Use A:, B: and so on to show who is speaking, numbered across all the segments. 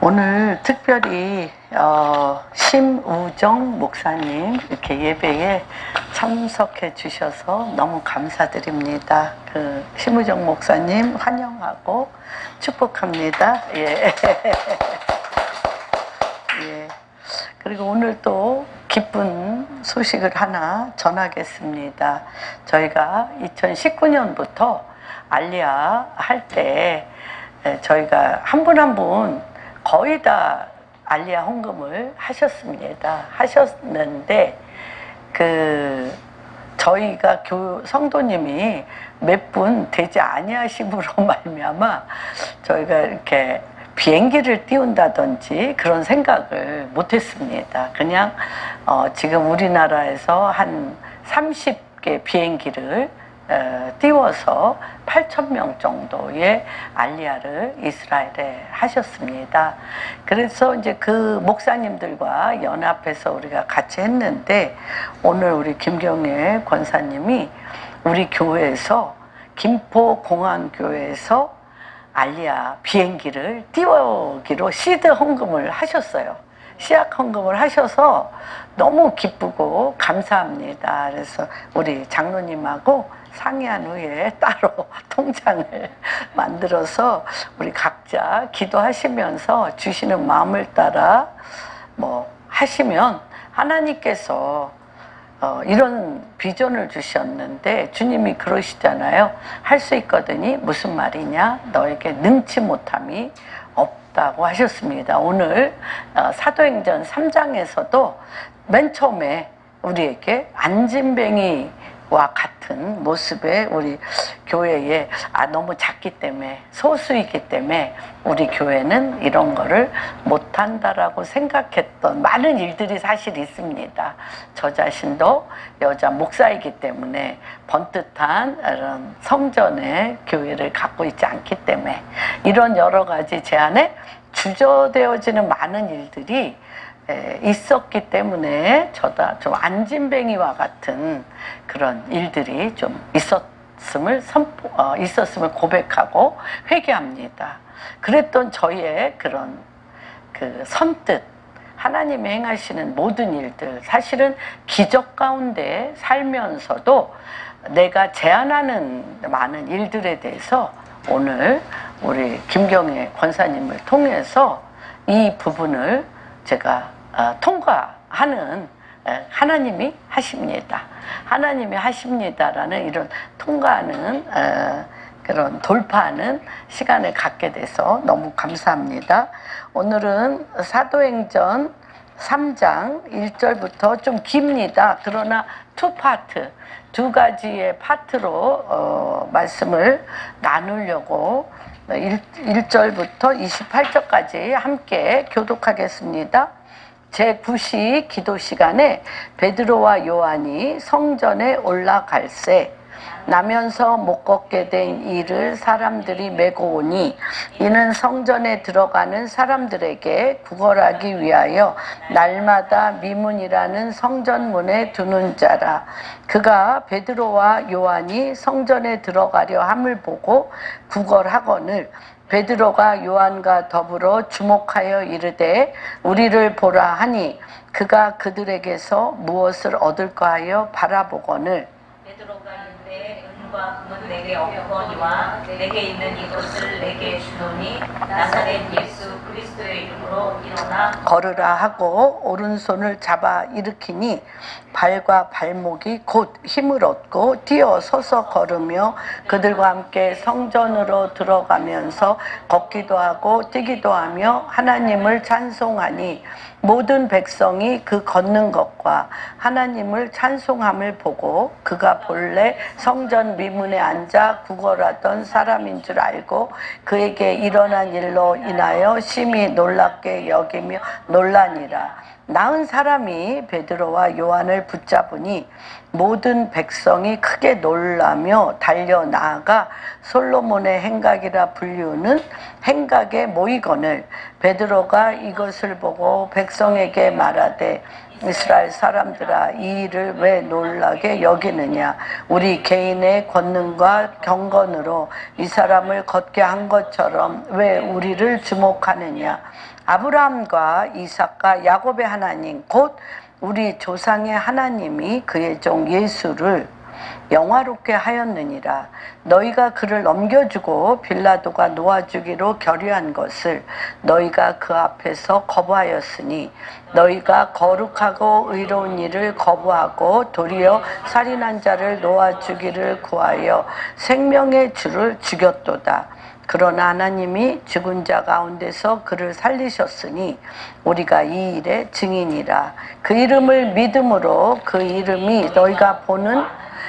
A: 오늘 특별히 심우정 목사님 이렇게 예배에 참석해 주셔서 너무 감사드립니다. 그 심우정 목사님 환영하고 축복합니다. 예. 예. 그리고 오늘 또 기쁜 소식을 하나 전하겠습니다. 저희가 2019년부터 알리아 할 때 저희가 한 분 한 분 거의 다 알리아 헌금을 하셨는데 저희가 성도님이 몇 분 되지 아니하심으로 말미암아 저희가 이렇게 비행기를 띄운다든지 그런 생각을 못했습니다. 그냥 지금 우리나라에서 한 30개 비행기를 띄워서 8,000명 정도의 알리아를 이스라엘에 하셨습니다. 그래서 이제 그 목사님들과 연합해서 우리가 같이 했는데 오늘 우리 김경애 권사님이 우리 교회에서 김포공항교회에서 알리아 비행기를 띄우기로 시드 헌금을 하셨어요. 시약 헌금을 하셔서 너무 기쁘고 감사합니다. 그래서 우리 장로님하고 상의한 후에 따로 통장을 만들어서 우리 각자 기도하시면서 주시는 마음을 따라 하시면 하나님께서 이런 비전을 주셨는데 주님이 그러시잖아요. 할 수 있거든이 무슨 말이냐? 너에게 능치 못함이 없다고 하셨습니다. 오늘 사도행전 3장에서도 맨 처음에 우리에게 안진뱅이와 같은 모습의 우리 교회에 너무 작기 때문에 소수이기 때문에 우리 교회는 이런 거를 못한다라고 생각했던 많은 일들이 사실 있습니다. 저 자신도 여자 목사이기 때문에 번듯한 이런 성전의 교회를 갖고 있지 않기 때문에 이런 여러 가지 제안에 주저되어지는 많은 일들이 있었기 때문에 저다 좀 안진뱅이와 같은 그런 일들이 좀 있었음을 고백하고 회개합니다. 그랬던 저희의 그런 그 선뜻 하나님이 행하시는 모든 일들 사실은 기적 가운데 살면서도 내가 제안하는 많은 일들에 대해서 오늘 우리 김경애 권사님을 통해서 이 부분을 제가 통과하는 하나님이 하십니다. 하나님이 하십니다라는 이런 통과하는 그런 돌파하는 시간을 갖게 돼서 너무 감사합니다. 오늘은 사도행전 3장 1절부터 좀 깁니다. 그러나 두 가지의 파트로 말씀을 나누려고 1절부터 28절까지 함께 교독하겠습니다. 제9시 기도 시간에 베드로와 요한이 성전에 올라갈새 나면서 못 걷게 된 이를 사람들이 메고 오니 이는 성전에 들어가는 사람들에게 구걸하기 위하여 날마다 미문이라는 성전문에 두는 자라. 그가 베드로와 요한이 성전에 들어가려 함을 보고 구걸하거늘 베드로가 요한과 더불어 주목하여 이르되 우리를 보라 하니 그가 그들에게서 무엇을 얻을까 하여 바라보거늘
B: 베드로가 이르되 은과 금은 내게 없거니와 내게 있는 이것을 내게 주노니 나사렛 예수 그리스도의 이름으로 일어나
A: 걸으라 하고 오른손을 잡아 일으키니 발과 발목이 곧 힘을 얻고 뛰어 서서 걸으며 그들과 함께 성전으로 들어가면서 걷기도 하고 뛰기도 하며 하나님을 찬송하니 모든 백성이 그 걷는 것과 하나님을 찬송함을 보고 그가 본래 성전 미문에 앉아 구걸하던 사람인 줄 알고 그에게 일어난 일로 인하여 심히 놀랍게 여기며 놀라니라. 나은 사람이 베드로와 요한을 붙잡으니 모든 백성이 크게 놀라며 달려 나아가 솔로몬의 행각이라 불리우는 행각에 모이거늘 베드로가 이것을 보고 백성에게 말하되 이스라엘 사람들아 이 일을 왜 놀라게 여기느냐 우리 개인의 권능과 경건으로 이 사람을 걷게 한 것처럼 왜 우리를 주목하느냐 아브라함과 이삭과 야곱의 하나님 곧 우리 조상의 하나님이 그의 종 예수를 영화롭게 하였느니라. 너희가 그를 넘겨주고 빌라도가 놓아주기로 결의한 것을 너희가 그 앞에서 거부하였으니 너희가 거룩하고 의로운 일을 거부하고 도리어 살인한 자를 놓아주기를 구하여 생명의 주를 죽였도다. 그러나 하나님이 죽은 자 가운데서 그를 살리셨으니 우리가 이 일의 증인이라. 그 이름을 믿음으로 그 이름이 너희가 보는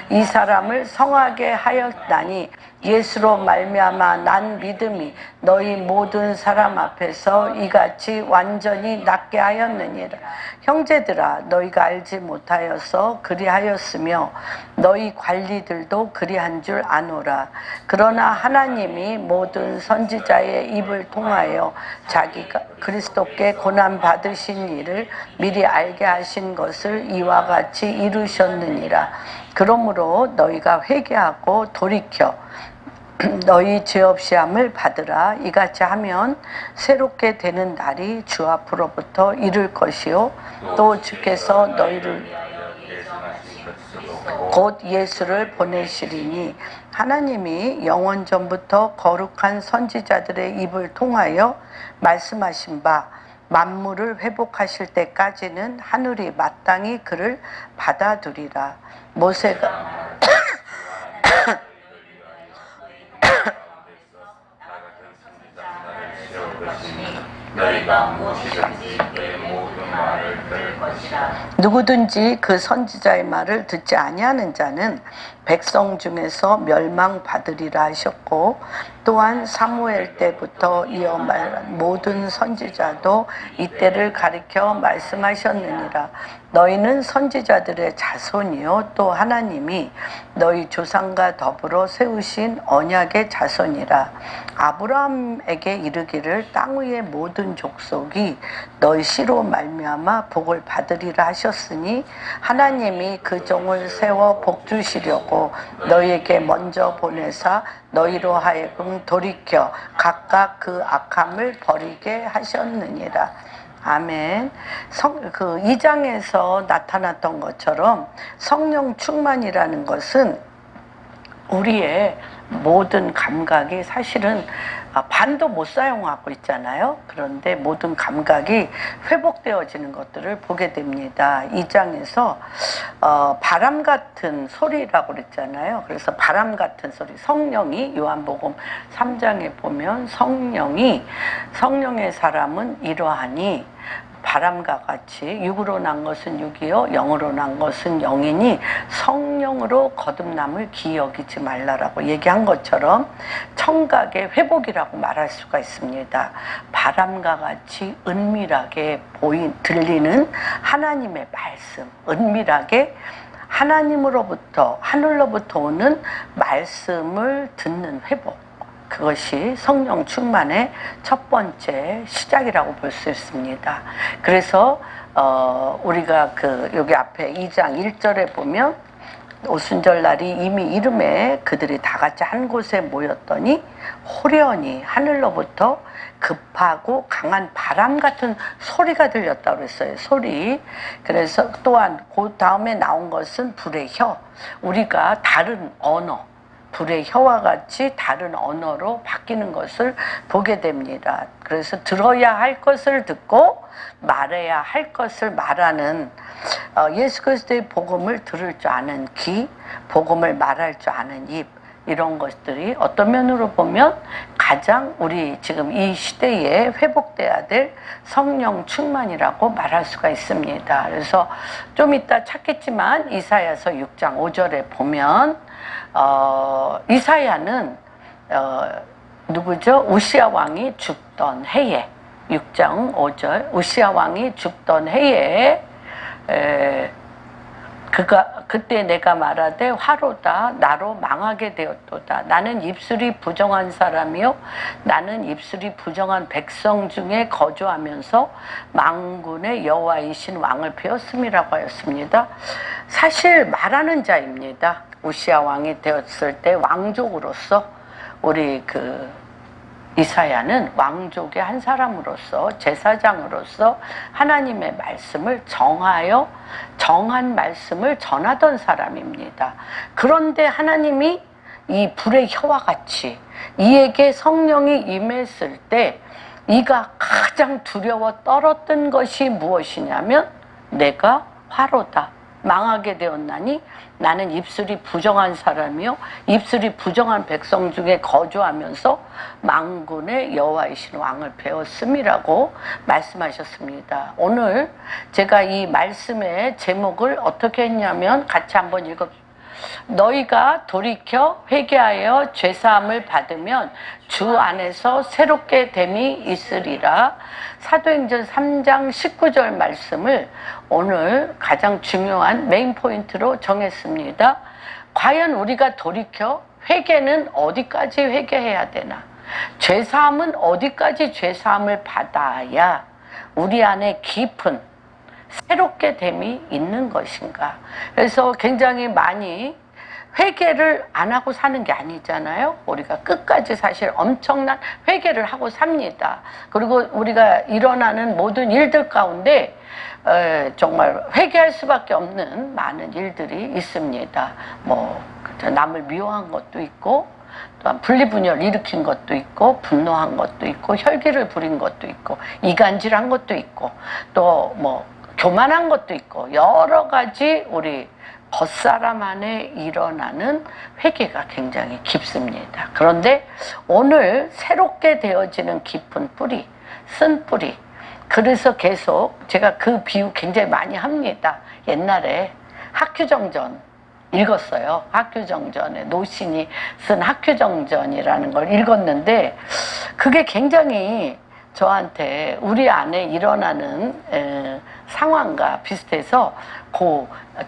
A: 이 사람을 성하게 하였다니 예수로 말미암아 난 믿음이 너희 모든 사람 앞에서 이같이 완전히 낫게 하였느니라. 형제들아 너희가 알지 못하여서 그리하였으며 너희 관리들도 그리한 줄 아노라. 그러나 하나님이 모든 선지자의 입을 통하여 자기가 그리스도께 고난 받으신 일을 미리 알게 하신 것을 이와 같이 이루셨느니라. 그러므로 너희가 회개하고 돌이켜 너희 죄 없이 함을 받으라. 이같이 하면 새롭게 되는 날이 주 앞으로부터 이를 것이요 또 주께서 너희를 곧 예수를 보내시리니 하나님이 영원 전부터 거룩한 선지자들의 입을 통하여 말씀하신 바 만물을 회복하실 때까지는 하늘이 마땅히 그를 받아두리라. 모세가
B: 너희가 무엇이든지 그의 모든 말을 들을 것이라.
A: 누구든지 그 선지자의 말을 듣지 아니하는 자는 백성 중에서 멸망받으리라 하셨고 또한 사무엘 때부터 이어 말한 모든 선지자도 이때를 가리켜 말씀하셨느니라. 너희는 선지자들의 자손이요 또 하나님이 너희 조상과 더불어 세우신 언약의 자손이라. 아브라함에게 이르기를 땅 위의 모든 족속이 너희 씨로 말미암아 복을 받으리라 하셨으니 하나님이 그 종을 세워 복 주시려고 너희에게 먼저 보내사 너희로 하여금 돌이켜 각각 그 악함을 버리게 하셨느니라. 아멘. 그 2장에서 나타났던 것처럼 성령 충만이라는 것은 우리의 모든 감각이 사실은 반도 못 사용하고 있잖아요. 그런데 모든 감각이 회복되어지는 것들을 보게 됩니다. 2장에서 바람 같은 소리라고 그랬잖아요. 그래서 바람 같은 소리, 성령이 요한복음 3장에 보면 성령의 사람은 이러하니 바람과 같이 육으로 난 것은 육이요 영으로 난 것은 영이니 성령으로 거듭남을 기여기지 말라라고 얘기한 것처럼 청각의 회복이라고 말할 수가 있습니다. 바람과 같이 은밀하게 들리는 하나님의 말씀, 은밀하게 하나님으로부터 하늘로부터 오는 말씀을 듣는 회복, 그것이 성령 충만의 첫 번째 시작이라고 볼 수 있습니다. 그래서 우리가 여기 앞에 2장 1절에 보면 오순절 날이 이미 이름에 그들이 다 같이 한 곳에 모였더니 호련히 하늘로부터 급하고 강한 바람 같은 소리가 들렸다고 그랬어요. 소리. 그래서 또한 그 다음에 나온 것은 불의 혀. 우리가 다른 언어, 불의 혀와 같이 다른 언어로 바뀌는 것을 보게 됩니다. 그래서 들어야 할 것을 듣고 말해야 할 것을 말하는 예수 그리스도의 복음을 들을 줄 아는 귀, 복음을 말할 줄 아는 입, 이런 것들이 어떤 면으로 보면 가장 우리 지금 이 시대에 회복돼야 될 성령 충만이라고 말할 수가 있습니다. 그래서 좀 이따 찾겠지만 이사야서 6장 5절에 보면 이사야는 누구죠? 우시야 왕이 죽던 해에 6장 5절 우시야 왕이 죽던 해에 그때 내가 말하되 화로다 나로 망하게 되었도다. 나는 입술이 부정한 사람이요 나는 입술이 부정한 백성 중에 거주하면서 만군의 여호와이신 왕을 배웠음이라고 하였습니다. 사실 말하는 자입니다. 우시야 왕이 되었을 때 왕족으로서 우리 이사야는 왕족의 한 사람으로서 제사장으로서 하나님의 말씀을 정한 말씀을 전하던 사람입니다. 그런데 하나님이 이 불의 혀와 같이 이에게 성령이 임했을 때 이가 가장 두려워 떨었던 것이 무엇이냐면 내가 화로다. 망하게 되었나니 나는 입술이 부정한 사람이요 입술이 부정한 백성 중에 거주하면서 만군의 여호와이신 왕을 배웠음이라고 말씀하셨습니다. 오늘 제가 이 말씀의 제목을 어떻게 했냐면 같이 한번 너희가 돌이켜 회개하여 죄사함을 받으면 주 안에서 새롭게 됨이 있으리라. 사도행전 3장 19절 말씀을 오늘 가장 중요한 메인 포인트로 정했습니다. 과연 우리가 돌이켜 회개는 어디까지 회개해야 되나? 죄사함은 어디까지 죄사함을 받아야 우리 안에 깊은 새롭게 됨이 있는 것인가? 그래서 굉장히 많이 회개를 안 하고 사는 게 아니잖아요. 우리가 끝까지 사실 엄청난 회개를 하고 삽니다. 그리고 우리가 일어나는 모든 일들 가운데 정말 회개할 수밖에 없는 많은 일들이 있습니다. 뭐 남을 미워한 것도 있고 또한 분리분열 일으킨 것도 있고 분노한 것도 있고 혈기를 부린 것도 있고 이간질한 것도 있고 또 뭐 교만한 것도 있고 여러 가지 우리 겉사람 안에 일어나는 회개가 굉장히 깊습니다. 그런데 오늘 새롭게 되어지는 깊은 뿌리, 쓴 뿌리. 그래서 계속 제가 그 비유 굉장히 많이 합니다. 옛날에 학교정전 읽었어요. 학교정전에 노신이 쓴 학교정전이라는 걸 읽었는데 그게 굉장히 저한테 우리 안에 일어나는 상황과 비슷해서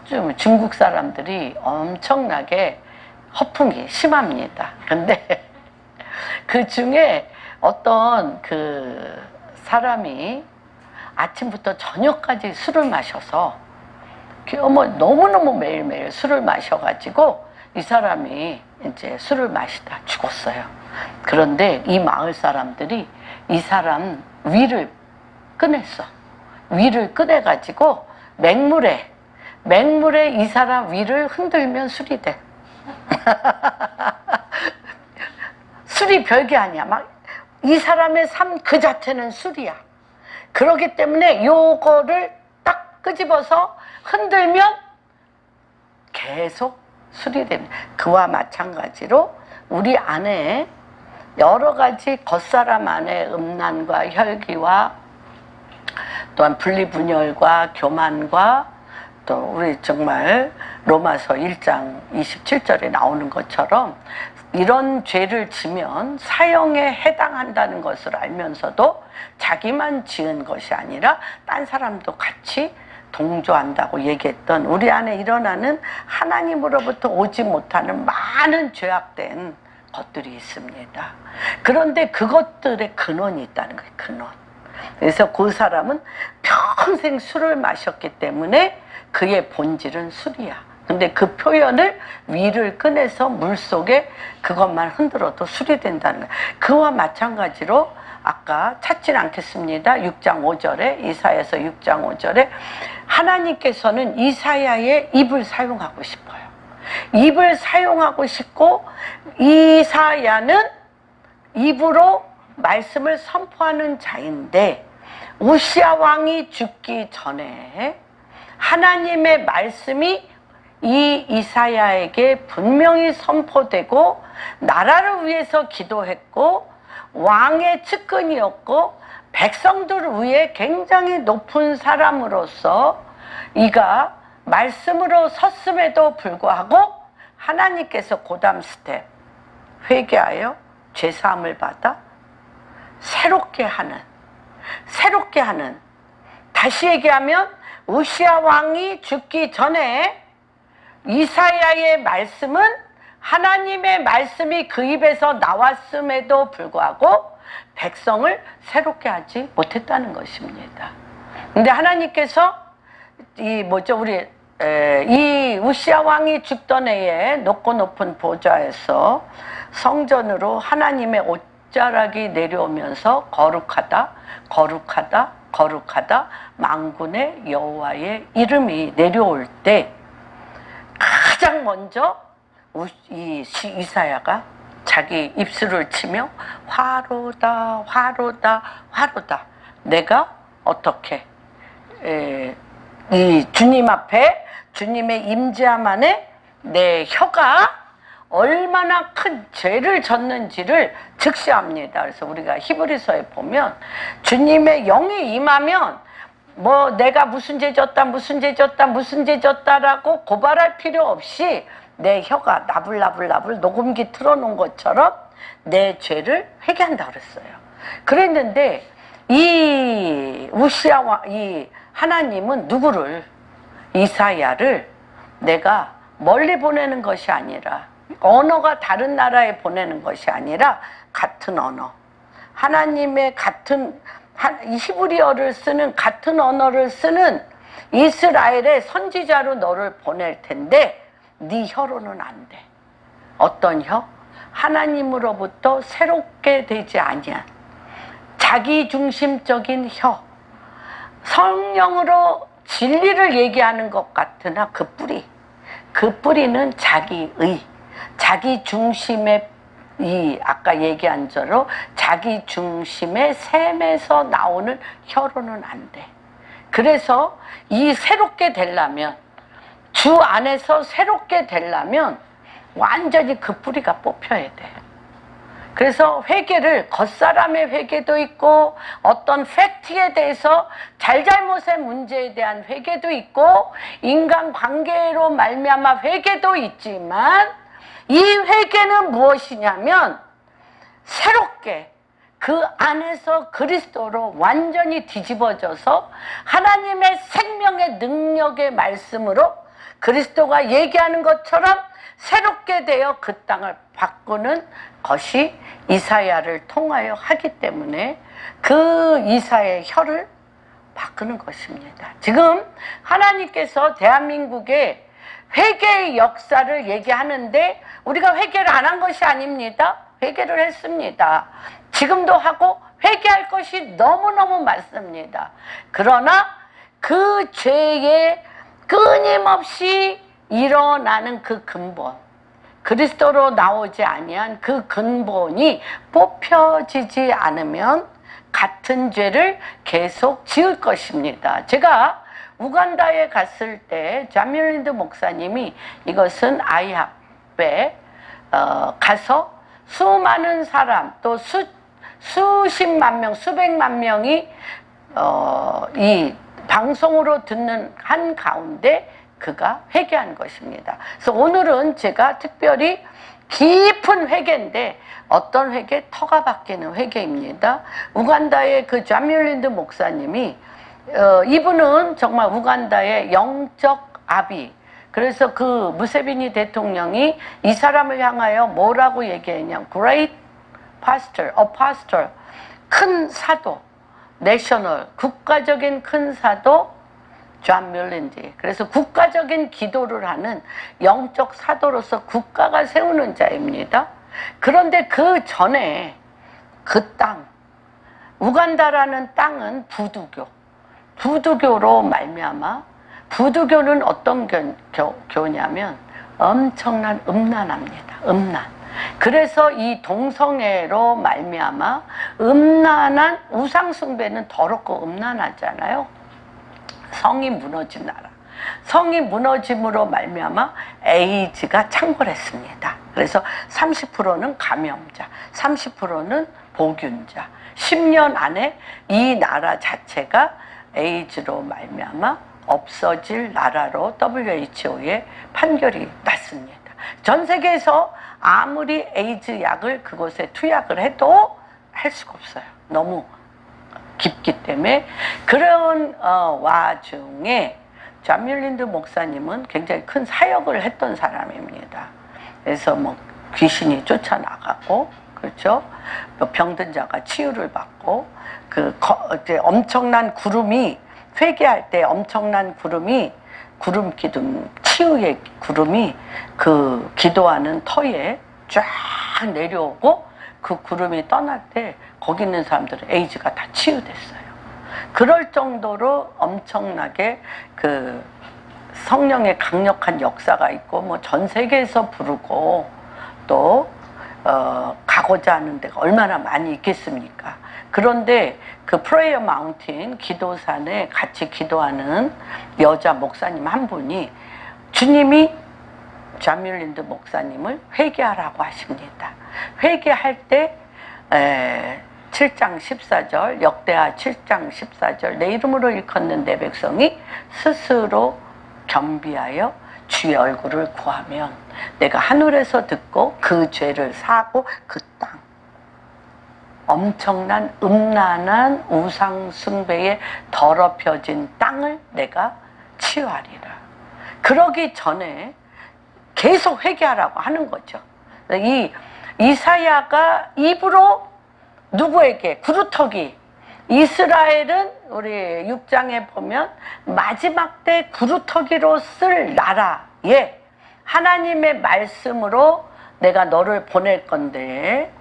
A: 좀 중국 사람들이 엄청나게 허풍이 심합니다. 근데 그 중에 어떤 그 사람이 아침부터 저녁까지 술을 마셔서 너무너무 매일매일 술을 마셔가지고 이 사람이 이제 술을 마시다 죽었어요. 그런데 이 마을 사람들이 이 사람 위를 꺼냈어. 위를 꺼내가지고 맹물에 이 사람 위를 흔들면 술이 돼. 술이 별게 아니야. 막 이 사람의 삶 그 자체는 술이야. 그렇기 때문에 요거를 딱 끄집어서 흔들면 계속 술이 됩니다. 그와 마찬가지로 우리 안에 여러 가지 겉사람 안에 음란과 혈기와 또한 분리분열과 교만과 또 우리 정말 로마서 1장 27절에 나오는 것처럼 이런 죄를 지면 사형에 해당한다는 것을 알면서도 자기만 지은 것이 아니라 딴 사람도 같이 동조한다고 얘기했던 우리 안에 일어나는 하나님으로부터 오지 못하는 많은 죄악된 것들이 있습니다. 그런데 그것들의 근원이 있다는 거예요. 근원. 그래서 그 사람은 평생 술을 마셨기 때문에 그의 본질은 술이야. 근데 그 표현을 위를 꺼내서 물속에 그것만 흔들어도 술이 된다는 거예요. 그와 마찬가지로 아까 찾진 않겠습니다. 6장 5절에 이사야서 6장 5절에 하나님께서는 이사야의 입을 사용하고 싶어요. 입을 사용하고 싶고 이사야는 입으로 말씀을 선포하는 자인데 우시야 왕이 죽기 전에 하나님의 말씀이 이 이사야에게 분명히 선포되고 나라를 위해서 기도했고 왕의 측근이었고 백성들을 위해 굉장히 높은 사람으로서 이가 말씀으로 섰음에도 불구하고 하나님께서 고담 스텝 회개하여 죄사함을 받아 새롭게 하는 다시 얘기하면 우시야 왕이 죽기 전에 이사야의 말씀은 하나님의 말씀이 그 입에서 나왔음에도 불구하고 백성을 새롭게 하지 못했다는 것입니다. 근데 하나님께서 이 우시야 왕이 죽던 해에 높고 높은 보좌에서 성전으로 하나님의 옷 육자락이 내려오면서 거룩하다, 거룩하다, 거룩하다 만군의 여호와의 이름이 내려올 때 가장 먼저 이사야가 자기 입술을 치며 화로다, 화로다, 화로다. 내가 어떻게 이 주님 앞에 주님의 임재함 안에 내 혀가 얼마나 큰 죄를 졌는지를 즉시합니다. 그래서 우리가 히브리서에 보면 주님의 영이 임하면 뭐 내가 무슨 죄 졌다, 무슨 죄 졌다, 무슨 죄 졌다라고 고발할 필요 없이 내 혀가 나불나불나불 녹음기 틀어놓은 것처럼 내 죄를 회개한다 그랬어요. 그랬는데 이 우시아와 이 하나님은 누구를? 이사야를 내가 멀리 보내는 것이 아니라 언어가 다른 나라에 보내는 것이 아니라 같은 언어, 하나님의 같은 히브리어를 쓰는 같은 언어를 쓰는 이스라엘의 선지자로 너를 보낼 텐데 네 혀로는 안 돼. 어떤 혀? 하나님으로부터 새롭게 되지 아니한 자기중심적인 혀, 성령으로 진리를 얘기하는 것 같으나 그 뿌리는 자기의, 자기 중심의 이 아까 얘기한 대로 자기 중심의 셈에서 나오는 혀로는 안 돼. 그래서 이 새롭게 되려면, 주 안에서 새롭게 되려면 완전히 그 뿌리가 뽑혀야 돼. 그래서 회개를, 겉사람의 회개도 있고 어떤 팩트에 대해서 잘잘못의 문제에 대한 회개도 있고 인간관계로 말미암아 회개도 있지만 이 회개는 무엇이냐면 새롭게 그 안에서 그리스도로 완전히 뒤집어져서 하나님의 생명의 능력의 말씀으로 그리스도가 얘기하는 것처럼 새롭게 되어 그 땅을 바꾸는 것이 이사야를 통하여 하기 때문에 그 이사야의 혀를 바꾸는 것입니다. 지금 하나님께서 대한민국의 회개의 역사를 얘기하는데 우리가 회개를 안 한 것이 아닙니다. 회개를 했습니다. 지금도 하고 회개할 것이 너무너무 많습니다. 그러나 그 죄에 끊임없이 일어나는 그 근본, 그리스도로 나오지 아니한 그 근본이 뽑혀지지 않으면 같은 죄를 계속 지을 것입니다. 제가 우간다에 갔을 때 자밀린드 목사님이 이것은 아이합에 가서 수많은 사람 또 수십만 명, 수백만 명이 이 방송으로 듣는 한 가운데 그가 회개한 것입니다. 그래서 오늘은 제가 특별히 깊은 회개인데 어떤 회개? 터가 바뀌는 회개입니다. 우간다의 그 자밀린드 목사님이 이분은 정말 우간다의 영적 아비. 그래서 그 무세비니 대통령이 이 사람을 향하여 뭐라고 얘기했냐? Great Pastor, Apostle, 큰 사도, 내셔널, 국가적인 큰 사도 존 밀린디. 그래서 국가적인 기도를 하는 영적 사도로서 국가가 세우는 자입니다. 그런데 그 전에 그 땅, 우간다라는 땅은 부두교로 말미암아 부두교는 어떤 교냐면 엄청난 음란합니다. 음란. 그래서 이 동성애로 말미암아 음란한 우상숭배는 더럽고 음란하잖아요. 성이 무너진 나라. 성이 무너짐으로 말미암아 에이즈가 창궐했습니다. 그래서 30%는 감염자, 30%는 보균자. 10년 안에 이 나라 자체가 에이즈로 말미암아 없어질 나라로 WHO의 판결이 났습니다. 전 세계에서 아무리 에이즈 약을 그곳에 투약을 해도 할 수가 없어요. 너무 깊기 때문에. 그런 와중에 존 밀린드 목사님은 굉장히 큰 사역을 했던 사람입니다. 그래서 뭐 귀신이 쫓아나가고, 그렇죠? 병든 자가 치유를 받고, 이제 엄청난 구름이, 회개할 때 엄청난 구름이, 구름 기둥, 치유의 구름이 그 기도하는 터에 쫙 내려오고, 그 구름이 떠날 때 거기 있는 사람들은 에이즈가 다 치유됐어요. 그럴 정도로 엄청나게 그 성령의 강력한 역사가 있고 뭐 전 세계에서 부르고 또 가고자 하는 데가 얼마나 많이 있겠습니까? 그런데 그 프레이어 마운틴 기도산에 같이 기도하는 여자 목사님 한 분이 주님이 존 뮬린드 목사님을 회개하라고 하십니다. 회개할 때 7장 14절 역대하 7장 14절 내 이름으로 일컫는 내 백성이 스스로 겸비하여 주의 얼굴을 구하면 내가 하늘에서 듣고 그 죄를 사하고 그 땅 엄청난 음란한 우상 숭배에 더럽혀진 땅을 내가 치유하리라. 그러기 전에 계속 회개하라고 하는 거죠. 이 이사야가 입으로 누구에게 구루터기 이스라엘은 우리 6장에 보면 마지막 때 구루터기로 쓸 나라에 하나님의 말씀으로 내가 너를 보낼 건데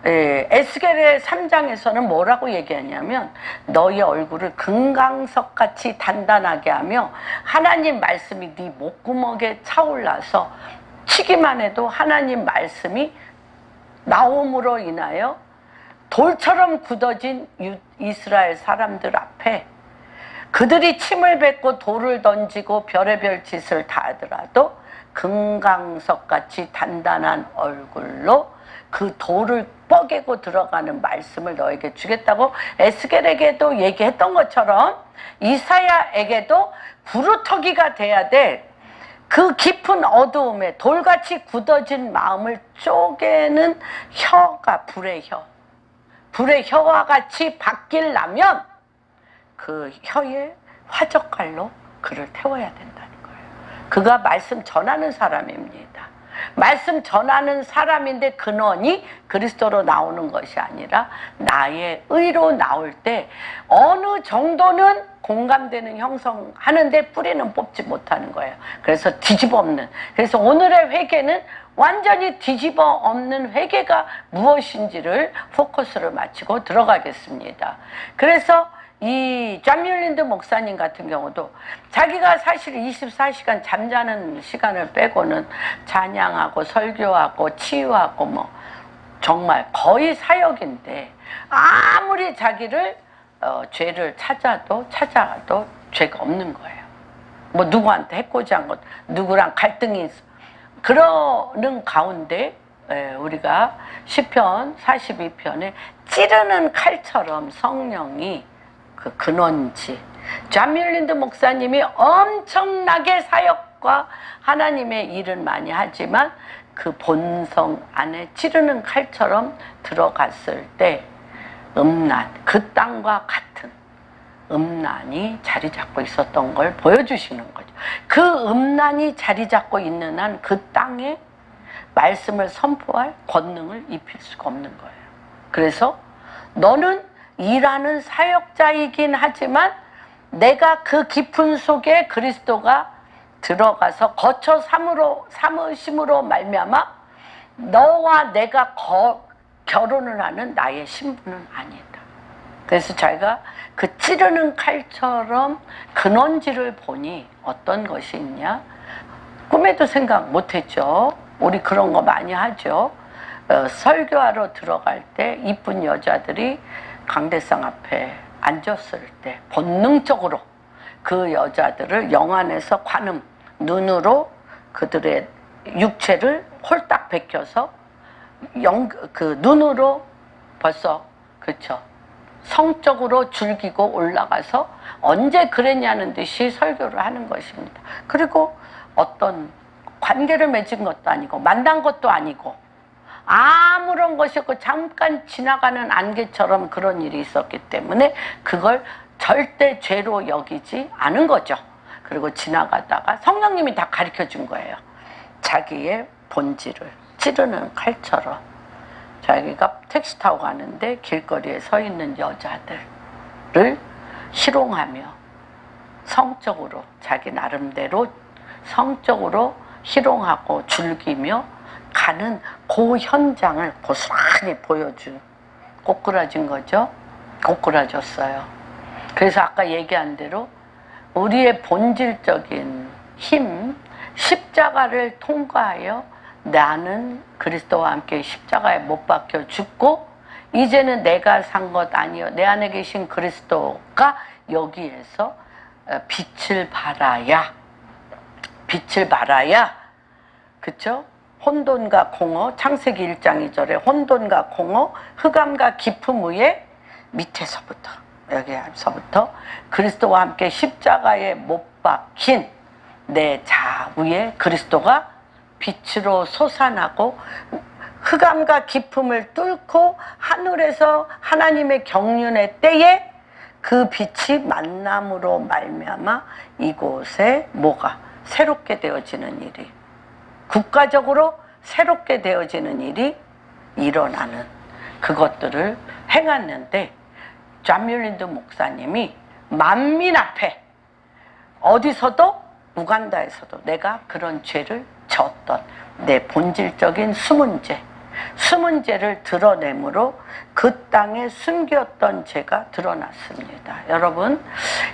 A: 에스겔의 3장에서는 뭐라고 얘기하냐면 너의 얼굴을 금강석같이 단단하게 하며 하나님 말씀이 네 목구멍에 차올라서 치기만 해도 하나님 말씀이 나옴으로 인하여 돌처럼 굳어진 이스라엘 사람들 앞에 그들이 침을 뱉고 돌을 던지고 별의별 짓을 다 하더라도 금강석같이 단단한 얼굴로 그 돌을 뻐개고 들어가는 말씀을 너에게 주겠다고 에스겔에게도 얘기했던 것처럼 이사야에게도 구루터기가 돼야 될 그 깊은 어두움에 돌같이 굳어진 마음을 쪼개는 혀가 불의 혀와 같이 바뀌려면 그 혀에 화젓칼로 그를 태워야 된다는 거예요. 그가 말씀 전하는 사람입니다. 말씀 전하는 사람인데 근원이 그리스도로 나오는 것이 아니라 나의 의로 나올 때 어느 정도는 공감되는 형성하는데 뿌리는 뽑지 못하는 거예요. 그래서 뒤집어 엎는. 그래서 오늘의 회개는 완전히 뒤집어 엎는 회개가 무엇인지를 포커스를 맞추고 들어가겠습니다. 그래서 이 존 뮬린드 목사님 같은 경우도 자기가 사실 24시간 잠자는 시간을 빼고는 찬양하고 설교하고 치유하고 뭐 정말 거의 사역인데 아무리 자기를 죄를 찾아도 죄가 없는 거예요. 뭐 누구한테 해코지 한 것, 누구랑 갈등이 있어. 그러는 가운데 우리가 시편 42편에 찌르는 칼처럼 성령이 그 근원지 존 뮬린드 목사님이 엄청나게 사역과 하나님의 일을 많이 하지만 그 본성 안에 찌르는 칼처럼 들어갔을 때 음란, 그 땅과 같은 음란이 자리 잡고 있었던 걸 보여주시는 거죠. 그 음란이 자리 잡고 있는 한 그 땅에 말씀을 선포할 권능을 입힐 수가 없는 거예요. 그래서 너는 일하는 사역자이긴 하지만 내가 그 깊은 속에 그리스도가 들어가서 거처 삼으심으로 말미암아 너와 내가 결혼을 하는 나의 신분은 아니다. 그래서 자기가 그 찌르는 칼처럼 근원지를 보니 어떤 것이 있냐? 꿈에도 생각 못했죠. 우리 그런 거 많이 하죠. 설교하러 들어갈 때 이쁜 여자들이 강대상 앞에 앉았을 때 본능적으로 그 여자들을 영안에서 관음, 눈으로 그들의 육체를 홀딱 베껴서 그 눈으로 벌써 그렇죠. 성적으로 즐기고 올라가서 언제 그랬냐는 듯이 설교를 하는 것입니다. 그리고 어떤 관계를 맺은 것도 아니고 만난 것도 아니고 아무런 것이 없고 잠깐 지나가는 안개처럼 그런 일이 있었기 때문에 그걸 절대 죄로 여기지 않은 거죠. 그리고 지나가다가 성령님이 다 가르쳐 준 거예요. 자기의 본질을 찌르는 칼처럼 자기가 택시 타고 가는데 길거리에 서 있는 여자들을 희롱하며 성적으로 자기 나름대로 성적으로 희롱하고 즐기며 가는 그 현장을 고스란히 보여준 꼬꾸라진 거죠. 꼬꾸라졌어요. 그래서 아까 얘기한 대로 우리의 본질적인 힘, 십자가를 통과하여 나는 그리스도와 함께 십자가에 못 박혀 죽고 이제는 내가 산 것 아니요 내 안에 계신 그리스도가 여기에서 빛을 발하야 그쵸? 혼돈과 공허, 창세기 1장 2절에 혼돈과 공허, 흑암과 깊음 위에 밑에서부터 여기서부터 그리스도와 함께 십자가에 못 박힌 내 자아 위에 그리스도가 빛으로 솟아나고 흑암과 깊음을 뚫고 하늘에서 하나님의 경륜의 때에 그 빛이 만남으로 말미암아 이곳에 뭐가 새롭게 되어지는 일이 국가적으로 새롭게 되어지는 일이 일어나는 그것들을 행했는데 존 뮬린드 목사님이 만민 앞에 어디서도 우간다에서도 내가 그런 죄를 졌던 내 본질적인 숨은 죄를 드러내므로 그 땅에 숨겼던 죄가 드러났습니다. 여러분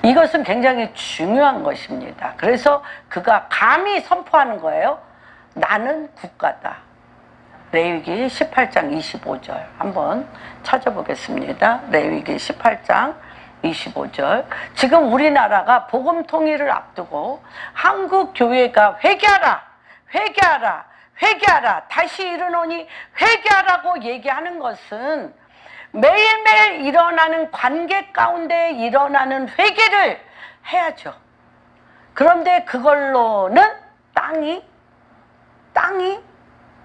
A: 이것은 굉장히 중요한 것입니다. 그래서 그가 감히 선포하는 거예요. 나는 국가다. 레위기 18장 25절 한번 찾아보겠습니다. 레위기 18장 25절. 지금 우리나라가 복음 통일을 앞두고 한국 교회가 회개하라 다시 이르노니 회개하라고 얘기하는 것은 매일매일 일어나는 관계 가운데 일어나는 회개를 해야죠. 그런데 그걸로는 땅이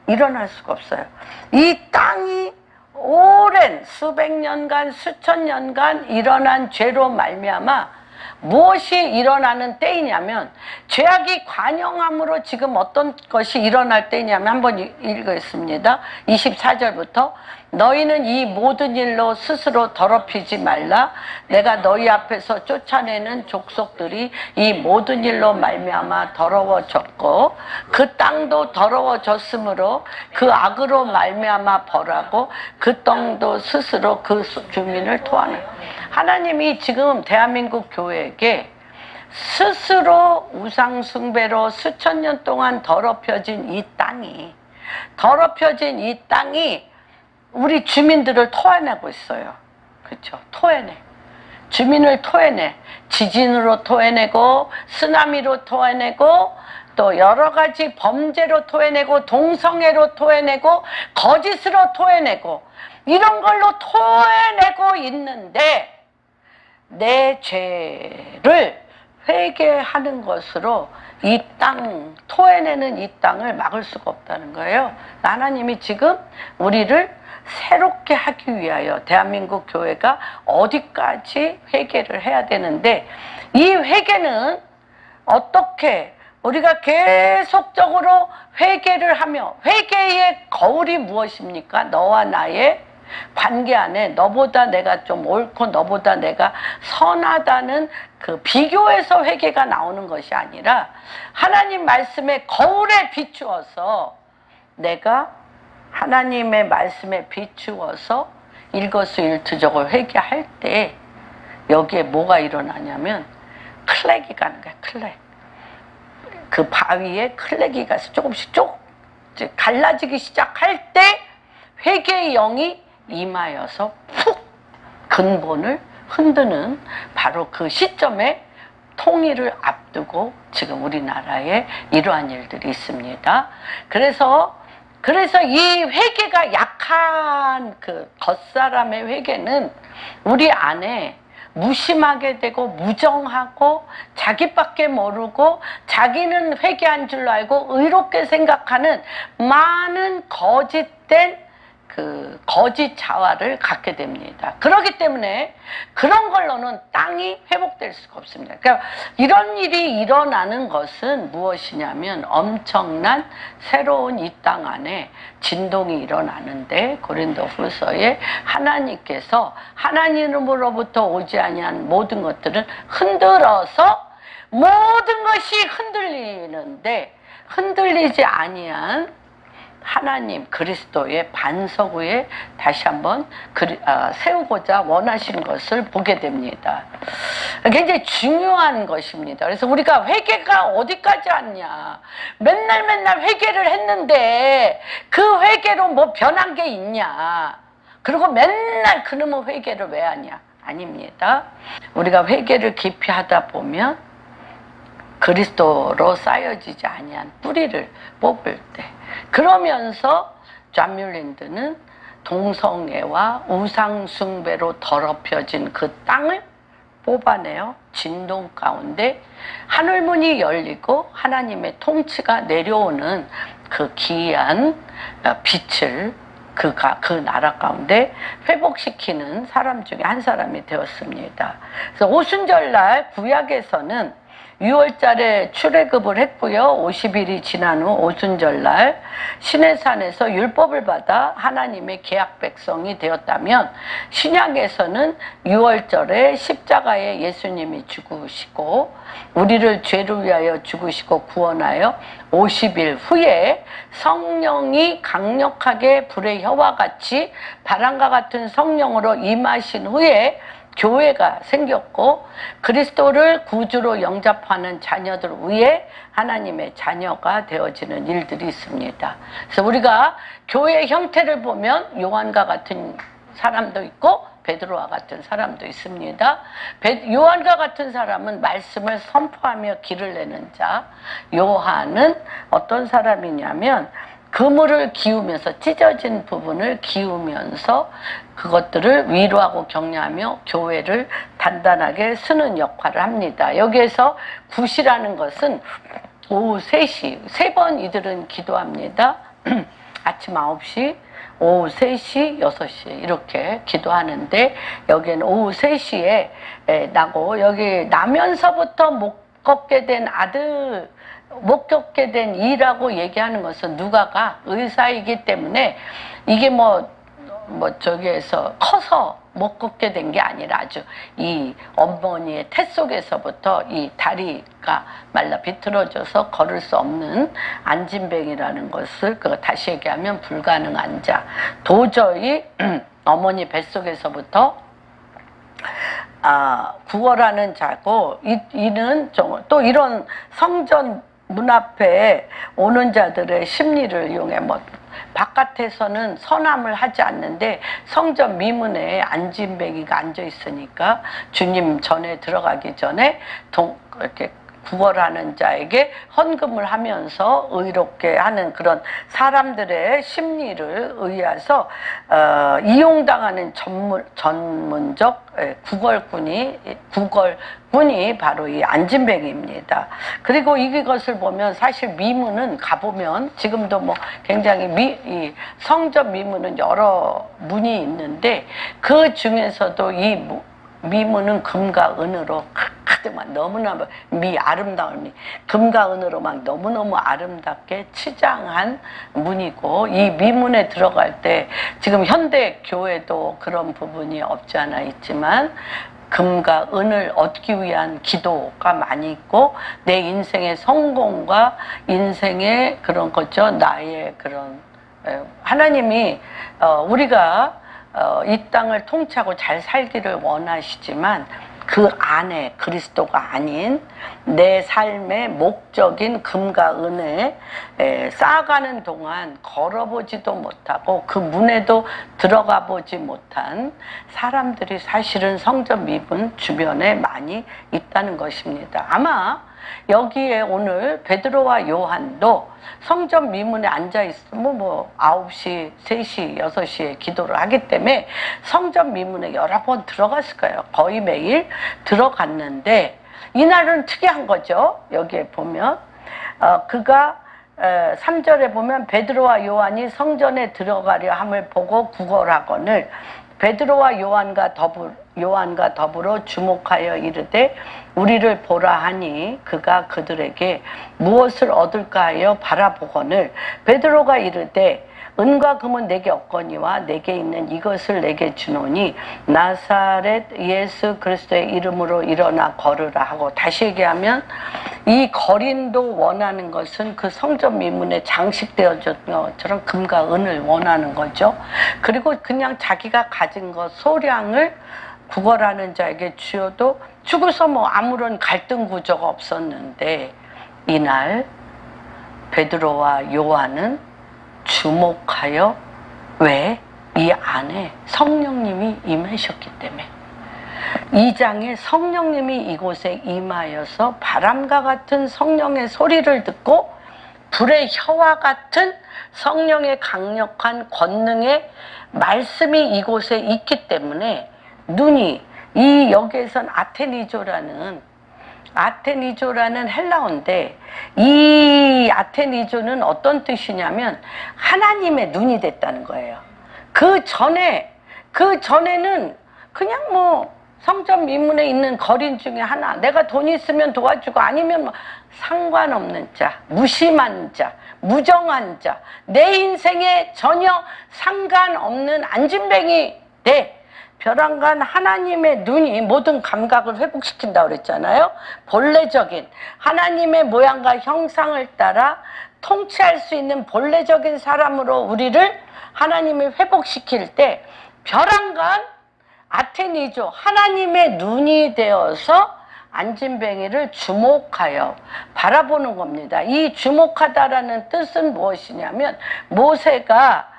A: 일어날 수가 없어요. 이 땅이 오랜 수백 년간 수천 년간 일어난 죄로 말미암아 무엇이 일어나는 때이냐면 죄악이 관영함으로 지금 어떤 것이 일어날 때이냐면 한번 읽겠습니다. 24절부터 너희는 이 모든 일로 스스로 더럽히지 말라. 내가 너희 앞에서 쫓아내는 족속들이 이 모든 일로 말미암아 더러워졌고 그 땅도 더러워졌으므로 그 악으로 말미암아 벌하고 그 땅도 스스로 그 주민을 토하는 하나님이 지금 대한민국 교회에게 스스로 우상 숭배로 수천 년 동안 더럽혀진 이 땅이 우리 주민들을 토해내고 있어요. 그렇죠? 주민을 토해내. 지진으로 토해내고 쓰나미로 토해내고 또 여러 가지 범죄로 토해내고 동성애로 토해내고 거짓으로 토해내고 이런 걸로 토해내고 있는데 내 죄를 회개하는 것으로 이 땅, 토해내는 이 땅을 막을 수가 없다는 거예요. 하나님이 지금 우리를 새롭게 하기 위하여 대한민국 교회가 어디까지 회개를 해야 되는데 이 회개는 어떻게 우리가 계속적으로 회개를 하며 회개의 거울이 무엇입니까? 너와 나의 관계 안에 너보다 내가 좀 옳고 너보다 내가 선하다는 그 비교에서 회개가 나오는 것이 아니라 하나님 말씀의 거울에 비추어서 내가 하나님의 말씀에 비추어서 일거수일투족을 회개할 때 여기에 뭐가 일어나냐면 클렉이 가는 거야. 클렉. 그 바위에 클렉이 가서 조금씩 갈라지기 시작할 때 회개의 영이 임하여서 푹 근본을 흔드는 바로 그 시점에 통일을 앞두고 지금 우리나라에 이러한 일들이 있습니다. 그래서 이 회개가 약한 그 겉사람의 회개는 우리 안에 무심하게 되고 무정하고 자기밖에 모르고 자기는 회개한 줄로 알고 의롭게 생각하는 많은 거짓된 그 거짓 자화를 갖게 됩니다. 그렇기 때문에 그런 걸로는 땅이 회복될 수가 없습니다. 그러니까 이런 일이 일어나는 것은 무엇이냐면 엄청난 새로운 이 땅 안에 진동이 일어나는데 고린도후서에 하나님께서 하나님으로부터 오지 아니한 모든 것들은 흔들어서 모든 것이 흔들리는데 흔들리지 아니한 하나님 그리스도의 반석 위에 다시 한번 세우고자 원하신 것을 보게 됩니다. 굉장히 중요한 것입니다. 그래서 우리가 회개가 어디까지 왔냐, 맨날 회개를 했는데 그 회개로 뭐 변한 게 있냐, 그리고 맨날 그놈의 회개를 왜 하냐. 아닙니다. 우리가 회개를 깊이 하다 보면 그리스도로 쌓여지지 아니한 뿌리를 뽑을 때, 그러면서 존 뮬랜드는 동성애와 우상숭배로 더럽혀진 그 땅을 뽑아내어 진동 가운데 하늘문이 열리고 하나님의 통치가 내려오는 그 기이한 빛을 그 나라 가운데 회복시키는 사람 중에 한 사람이 되었습니다. 그래서 오순절날 구약에서는 6월달에 출애굽을 했고요. 50일이 지난 후 오순절날 시내산에서 율법을 받아 하나님의 계약 백성이 되었다면, 신약에서는 6월절에 십자가에 예수님이 죽으시고 우리를 죄를 위하여 죽으시고 구원하여 50일 후에 성령이 강력하게 불의 혀와 같이 바람과 같은 성령으로 임하신 후에 교회가 생겼고, 그리스도를 구주로 영접하는 자녀들 위에 하나님의 자녀가 되어지는 일들이 있습니다. 그래서 우리가 교회의 형태를 보면 요한과 같은 사람도 있고 베드로와 같은 사람도 있습니다. 요한과 같은 사람은 말씀을 선포하며 길을 내는 자. 요한은 어떤 사람이냐면 그물을 기우면서, 찢어진 부분을 기우면서 그것들을 위로하고 격려하며 교회를 단단하게 쓰는 역할을 합니다. 여기에서 굿이라는 것은 오후 3시, 3번 이들은 기도합니다. 아침 9시, 오후 3시, 6시 이렇게 기도하는데, 여기는 오후 3시에 나고, 여기 나면서부터 못 걷게 된 아들, 못 겪게 된 이라고 얘기하는 것은 누가가 의사이기 때문에 이게 저기에서 커서 못 걷게 된 게 아니라 아주 이 어머니의 태 속에서부터 이 다리가 말라 비틀어져서 걸을 수 없는 안진뱅이라는 것을, 그거 다시 얘기하면 불가능한 자, 도저히 어머니 뱃속에서부터 구걸하는 자고, 이는 또 이런 성전 문 앞에 오는 자들의 심리를 이용해 바깥에서는 선함을 하지 않는데 성전 미문에 안진뱅이가 앉아 있으니까 주님 전에 들어가기 전에 이렇게 구걸하는 자에게 헌금을 하면서 의롭게 하는 그런 사람들의 심리를 의해서 이용당하는 전문적 구걸꾼이 바로 이 안진뱅이입니다. 그리고 이것을 보면 사실 미문은 가보면 지금도 굉장히 이 성전 미문은 여러 문이 있는데, 그 중에서도 이 미문은 금과 은으로 가득 너무나 아름다운 금과 은으로 너무너무 아름답게 치장한 문이고, 이 미문에 들어갈 때 지금 현대 교회도 그런 부분이 없지 않아 있지만 금과 은을 얻기 위한 기도가 많이 있고, 내 인생의 성공과 인생의 그런 거죠, 나의 그런 하나님이 우리가 이 땅을 통치하고 잘 살기를 원하시지만 그 안에 그리스도가 아닌 내 삶의 목적인 금과 은에 쌓아가는 동안 걸어보지도 못하고 그 문에도 들어가 보지 못한 사람들이 사실은 성전 미문 주변에 많이 있다는 것입니다. 아마 여기에 오늘 베드로와 요한도 성전 미문에 앉아 있으면 9시, 3시, 6시에 기도를 하기 때문에 성전 미문에 여러 번 들어갔을 거예요. 거의 매일 들어갔는데 이날은 특이한 거죠. 여기에 보면 그가 3절에 보면 베드로와 요한이 성전에 들어가려 함을 보고 구걸하거늘 베드로와 요한과 더불어 주목하여 이르되 우리를 보라 하니 그가 그들에게 무엇을 얻을까 하여 바라보거늘 베드로가 이르되 은과 금은 내게 없거니와 내게 있는 이것을 내게 주노니 나사렛 예수 그리스도의 이름으로 일어나 걸으라 하고, 다시 얘기하면 이 거린도 원하는 것은 그 성전 미문에 장식되어졌던 것처럼 금과 은을 원하는 거죠. 그리고 그냥 자기가 가진 것 소량을 구걸하는 자에게 주어도 죽어서 뭐 아무런 갈등 구조가 없었는데, 이날 베드로와 요한은 주목하여, 왜? 이 안에 성령님이 임하셨기 때문에. 이 장에 성령님이 이곳에 임하여서 바람과 같은 성령의 소리를 듣고 불의 혀와 같은 성령의 강력한 권능의 말씀이 이곳에 있기 때문에 눈이, 이 여기에선 아테니조라는 헬라어인데, 이 아테니조는 어떤 뜻이냐면 하나님의 눈이 됐다는 거예요. 그 전에는 그냥 뭐 성전 미문에 있는 거린 중에 하나, 내가 돈 있으면 도와주고 아니면 뭐 상관없는 자, 무심한 자, 무정한 자, 내 인생에 전혀 상관없는 안진뱅이 돼. 벼랑간 하나님의 눈이 모든 감각을 회복시킨다고 그랬잖아요. 본래적인 하나님의 모양과 형상을 따라 통치할 수 있는 본래적인 사람으로 우리를 하나님이 회복시킬 때, 벼랑간 아테니조, 하나님의 눈이 되어서 안진뱅이를 주목하여 바라보는 겁니다. 이 주목하다라는 뜻은 무엇이냐면, 모세가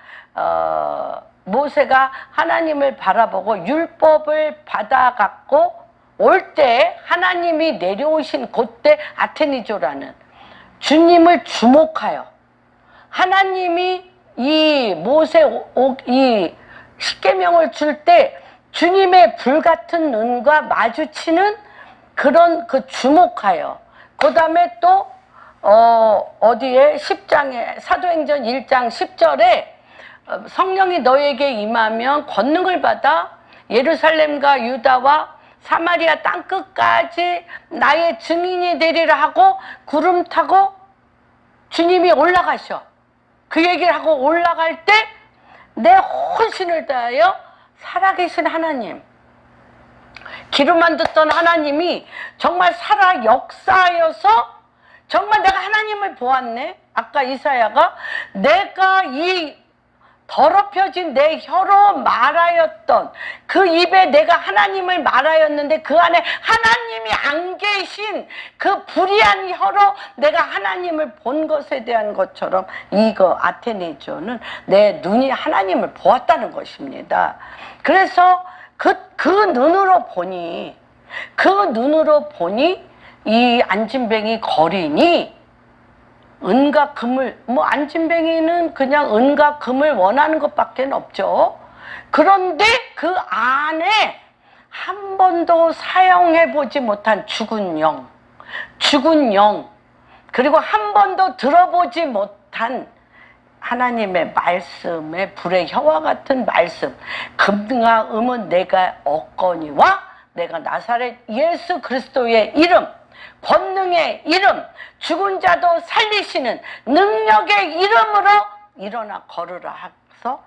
A: 하나님을 바라보고 율법을 받아갖고 올 때 하나님이 내려오신 그때 아테니조라는 주님을 주목하여, 하나님이 이 이 십계명을 줄 때 주님의 불같은 눈과 마주치는 그런 그 주목하여, 그 다음에 또 어디에 10장에 사도행전 1장 10절에 성령이 너에게 임하면 권능을 받아 예루살렘과 유다와 사마리아 땅끝까지 나의 증인이 되리라 하고 구름 타고 주님이 올라가셔. 그 얘기를 하고 올라갈 때 내 혼신을 다하여 살아계신 하나님, 귀로만 듣던 하나님이 정말 살아 역사하여서 정말 내가 하나님을 보았네. 아까 이사야가 내가 이 더럽혀진 내 혀로 말하였던 그 입에 내가 하나님을 말하였는데 그 안에 하나님이 안 계신 그 불의한 혀로 내가 하나님을 본 것에 대한 것처럼, 이거 아테네조는 내 눈이 하나님을 보았다는 것입니다. 그래서 그 눈으로 보니 이 안진뱅이 거린이 은과 금을, 뭐 안진뱅이는 그냥 은과 금을 원하는 것밖에 없죠. 그런데 그 안에 한 번도 사용해보지 못한 죽은 영, 그리고 한 번도 들어보지 못한 하나님의 말씀의 불의 혀와 같은 말씀, 금과 음은 내가 얻거니와 내가 나사렛 예수 그리스도의 이름, 권능의 이름, 죽은 자도 살리시는 능력의 이름으로 일어나 걸으라 해서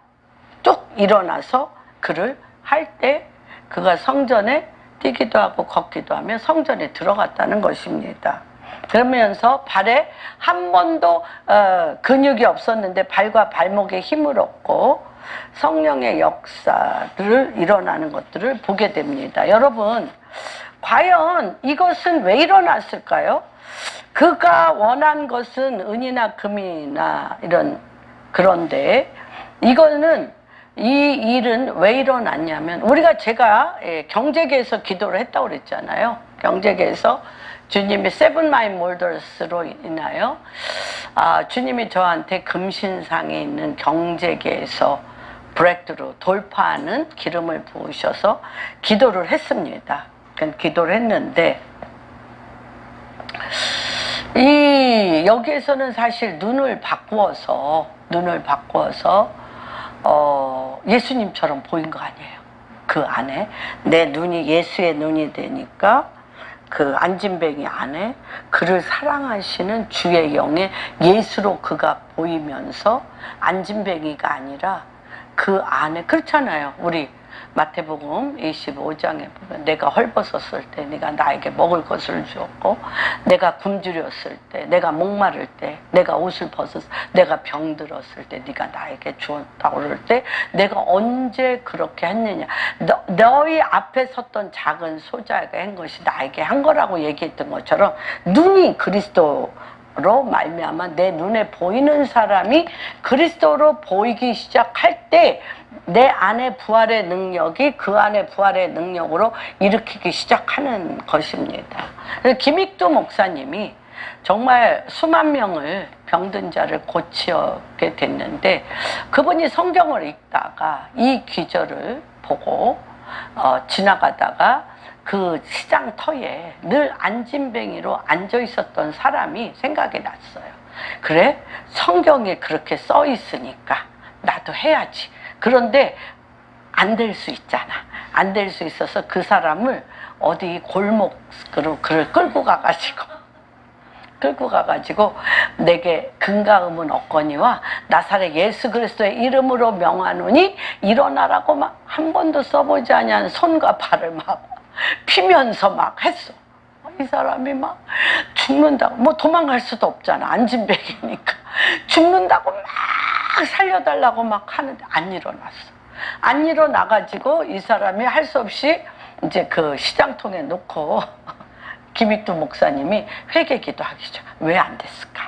A: 뚝 일어나서 그를 할 때 그가 성전에 뛰기도 하고 걷기도 하며 성전에 들어갔다는 것입니다. 그러면서 발에 한 번도 근육이 없었는데 발과 발목에 힘을 얻고 성령의 역사를 일어나는 것들을 보게 됩니다. 여러분, 과연 이것은 왜 일어났을까요? 그가 원한 것은 은이나 금이나 그런데 이거는, 이 일은 왜 일어났냐면, 제가 경제계에서 기도를 했다고 그랬잖아요. 경제계에서 주님이 세븐 마인 몰더스로 인하여 주님이 저한테 금신상에 있는 경제계에서 브레이크로 돌파하는 기름을 부으셔서 기도를 했습니다. 기도를 했는데, 여기에서는 사실 눈을 바꾸어서 예수님처럼 보인 거 아니에요. 그 안에 내 눈이 예수의 눈이 되니까 그 안진뱅이 안에 그를 사랑하시는 주의 영의 예수로 그가 보이면서 안진뱅이가 아니라 그 안에, 그렇잖아요. 우리 마태복음 25장에 보면 내가 헐벗었을 때 네가 나에게 먹을 것을 주었고, 내가 굶주렸을 때, 내가 목마를 때, 내가 옷을 벗었을 때, 내가 병들었을 때 네가 나에게 주었다고 그럴 때 내가 언제 그렇게 했느냐. 너희 앞에 섰던 작은 소자가 한 것이 나에게 한 거라고 얘기했던 것처럼, 눈이 그리스도로 말미암아 내 눈에 보이는 사람이 그리스도로 보이기 시작할 때 내 안에 부활의 능력이 그 안에 부활의 능력으로 일으키기 시작하는 것입니다. 김익두 목사님이 정말 수만 명을 병든 자를 고치게 됐는데, 그분이 성경을 읽다가 이 기절을 보고 지나가다가 그 시장 터에 늘 안진뱅이로 앉아 있었던 사람이 생각이 났어요. 그래? 성경에 그렇게 써 있으니까 나도 해야지. 그런데 안 될 수 있잖아. 안 될 수 있어서 그 사람을 어디 골목으로 그를 끌고 가가지고 내게 금가음은 없거니와 나사렛 예수 그리스도의 이름으로 명하노니 일어나라고 막 한 번도 써보지 아니한 손과 발을 막 피면서 막 했어. 이 사람이 막 죽는다고, 뭐 도망갈 수도 없잖아. 안진뱅이니까. 죽는다고 막 살려달라고 막 하는데 안 일어났어. 안 일어나가지고 이 사람이 할 수 없이 이제 그 시장통에 놓고 김익두 목사님이 회개 기도하기 시작. 왜 안 됐을까?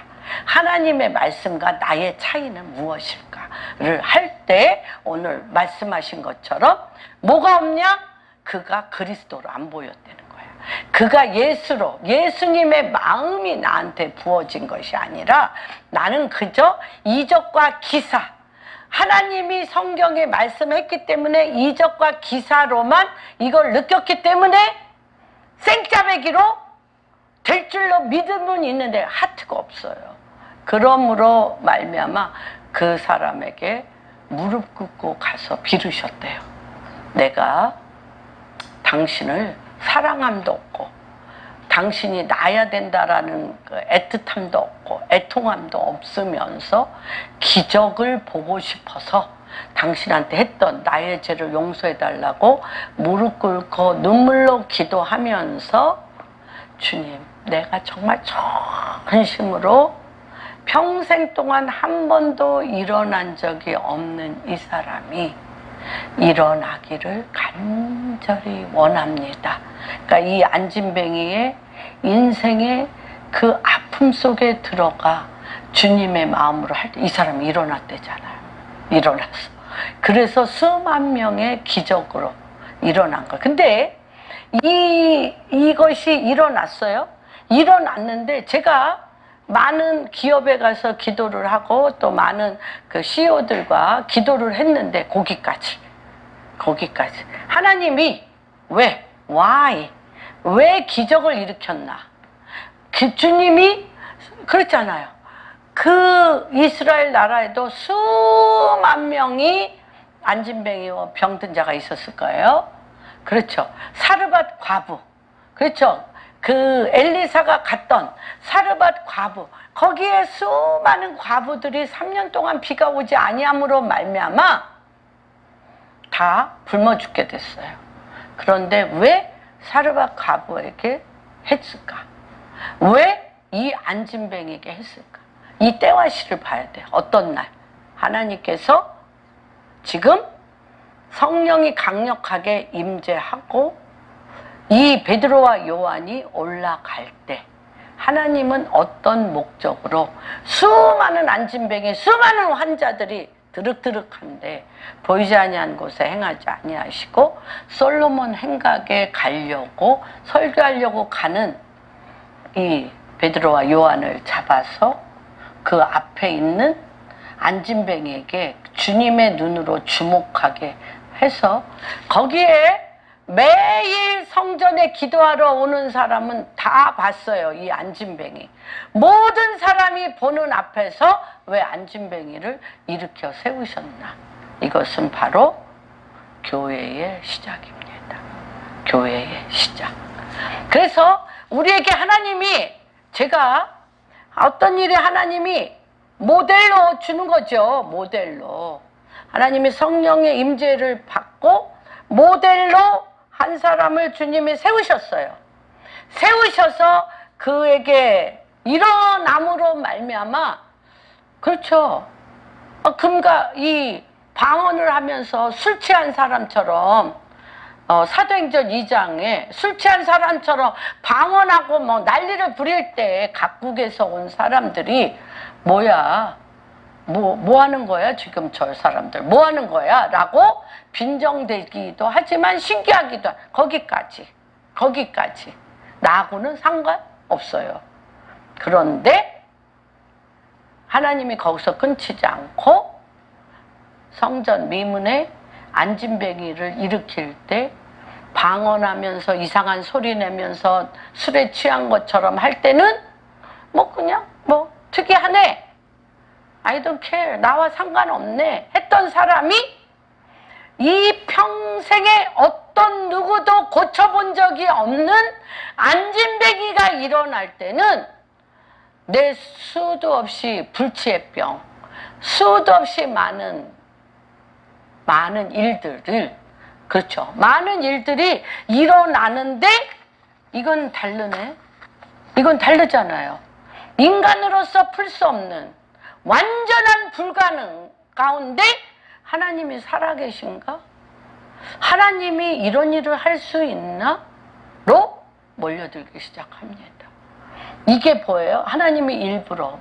A: 하나님의 말씀과 나의 차이는 무엇일까를 할 때 오늘 말씀하신 것처럼 뭐가 없냐? 그가 그리스도로 안 보였다는 거예요. 그가 예수로, 예수님의 마음이 나한테 부어진 것이 아니라 나는 그저 이적과 기사, 하나님이 성경에 말씀했기 때문에 이적과 기사로만 이걸 느꼈기 때문에 생짜배기로 될 줄로 믿음은 있는데 하트가 없어요. 그러므로 말미암아 그 사람에게 무릎 꿇고 가서 빌으셨대요. 내가 당신을 사랑함도 없고 당신이 나야 된다라는 그 애틋함도 없고 애통함도 없으면서 기적을 보고 싶어서 당신한테 했던 나의 죄를 용서해달라고 무릎 꿇고 눈물로 기도하면서 주님, 내가 정말 전심으로 평생 동안 한 번도 일어난 적이 없는 이 사람이 일어나기를 간절히 원합니다. 그러니까 이 안진뱅이의 인생의 그 아픔 속에 들어가 주님의 마음으로 할 때 이 사람이 일어났대잖아요. 일어났어. 그래서 수만 명의 기적으로 일어난 거예요. 근데 이것이 일어났어요. 일어났는데 제가 많은 기업에 가서 기도를 하고 또 많은 그 CEO들과 기도를 했는데 거기까지 하나님이 why 왜 기적을 일으켰나? 그 주님이 그랬잖아요. 그 이스라엘 나라에도 수만 명이 안진뱅이와 병든 자가 있었을 거예요. 그렇죠. 사르밧 과부, 그렇죠. 그 엘리사가 갔던 사르밧 과부, 거기에 수많은 과부들이 3년 동안 비가 오지 아니함으로 말미암아 다 굶어 죽게 됐어요. 그런데 왜 사르밧 과부에게 했을까? 왜 이 안진뱅이에게 했을까? 이 때와 시를 봐야 돼요. 어떤 날 하나님께서 지금 성령이 강력하게 임재하고 이 베드로와 요한이 올라갈 때 하나님은 어떤 목적으로 수많은 안진뱅이, 수많은 환자들이 드륵드륵한데 보이지 아니한 곳에 행하지 아니하시고 솔로몬 행각에 가려고 설교하려고 가는 이 베드로와 요한을 잡아서 그 앞에 있는 안진뱅이에게 주님의 눈으로 주목하게 해서 거기에 매일 성전에 기도하러 오는 사람은 다 봤어요. 이 안진뱅이. 모든 사람이 보는 앞에서 왜 안진뱅이를 일으켜 세우셨나? 이것은 바로 교회의 시작입니다. 교회의 시작. 그래서 우리에게 하나님이, 제가 어떤 일에 하나님이 모델로 주는 거죠. 모델로. 하나님이 성령의 임재를 받고 모델로 한 사람을 주님이 세우셨어요. 세우셔서 그에게 일어남으로 말미암아, 그렇죠. 금가 이 방언을 하면서 술 취한 사람처럼, 사도행전 2장에 술 취한 사람처럼 방언하고 뭐 난리를 부릴 때 각국에서 온 사람들이 뭐야, 뭐 하는 거야 지금 저 사람들 뭐 하는 거야 라고 빈정대기도 하지만 신기하기도 거기까지 나하고는 상관없어요. 그런데 하나님이 거기서 끊치지 않고 성전 미문에 안진뱅이를 일으킬 때 방언하면서 이상한 소리 내면서 술에 취한 것처럼 할 때는 뭐 그냥 뭐 특이하네, I don't care, 나와 상관없네 했던 사람이 이 평생에 어떤 누구도 고쳐본 적이 없는 안진뱅이가 일어날 때는 내 수도 없이 불치해병, 수도 없이 많은 일들을, 그렇죠, 많은 일들이 일어나는데 이건 다르네. 이건 다르잖아요. 인간으로서 풀 수 없는 완전한 불가능 가운데 하나님이 살아계신가? 하나님이 이런 일을 할 수 있나? 로 몰려들기 시작합니다. 이게 뭐예요? 하나님이 일부러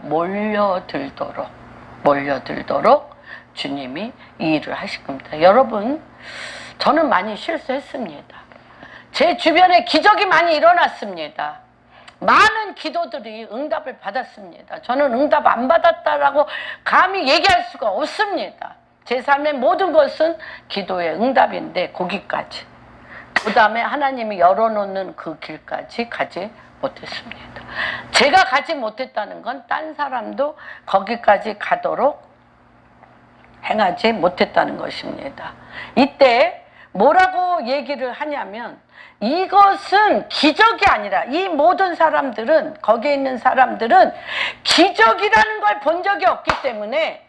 A: 몰려들도록 주님이 이 일을 하실 겁니다. 여러분, 저는 많이 실수했습니다. 제 주변에 기적이 많이 일어났습니다. 많은 기도들이 응답을 받았습니다. 저는 응답 안 받았다라고 감히 얘기할 수가 없습니다. 제 삶의 모든 것은 기도의 응답인데 거기까지, 그 다음에 하나님이 열어놓는 그 길까지 가지 못했습니다. 제가 가지 못했다는 건 딴 사람도 거기까지 가도록 행하지 못했다는 것입니다. 이때 뭐라고 얘기를 하냐면, 이것은 기적이 아니라, 이 모든 사람들은, 거기에 있는 사람들은 기적이라는 걸 본 적이 없기 때문에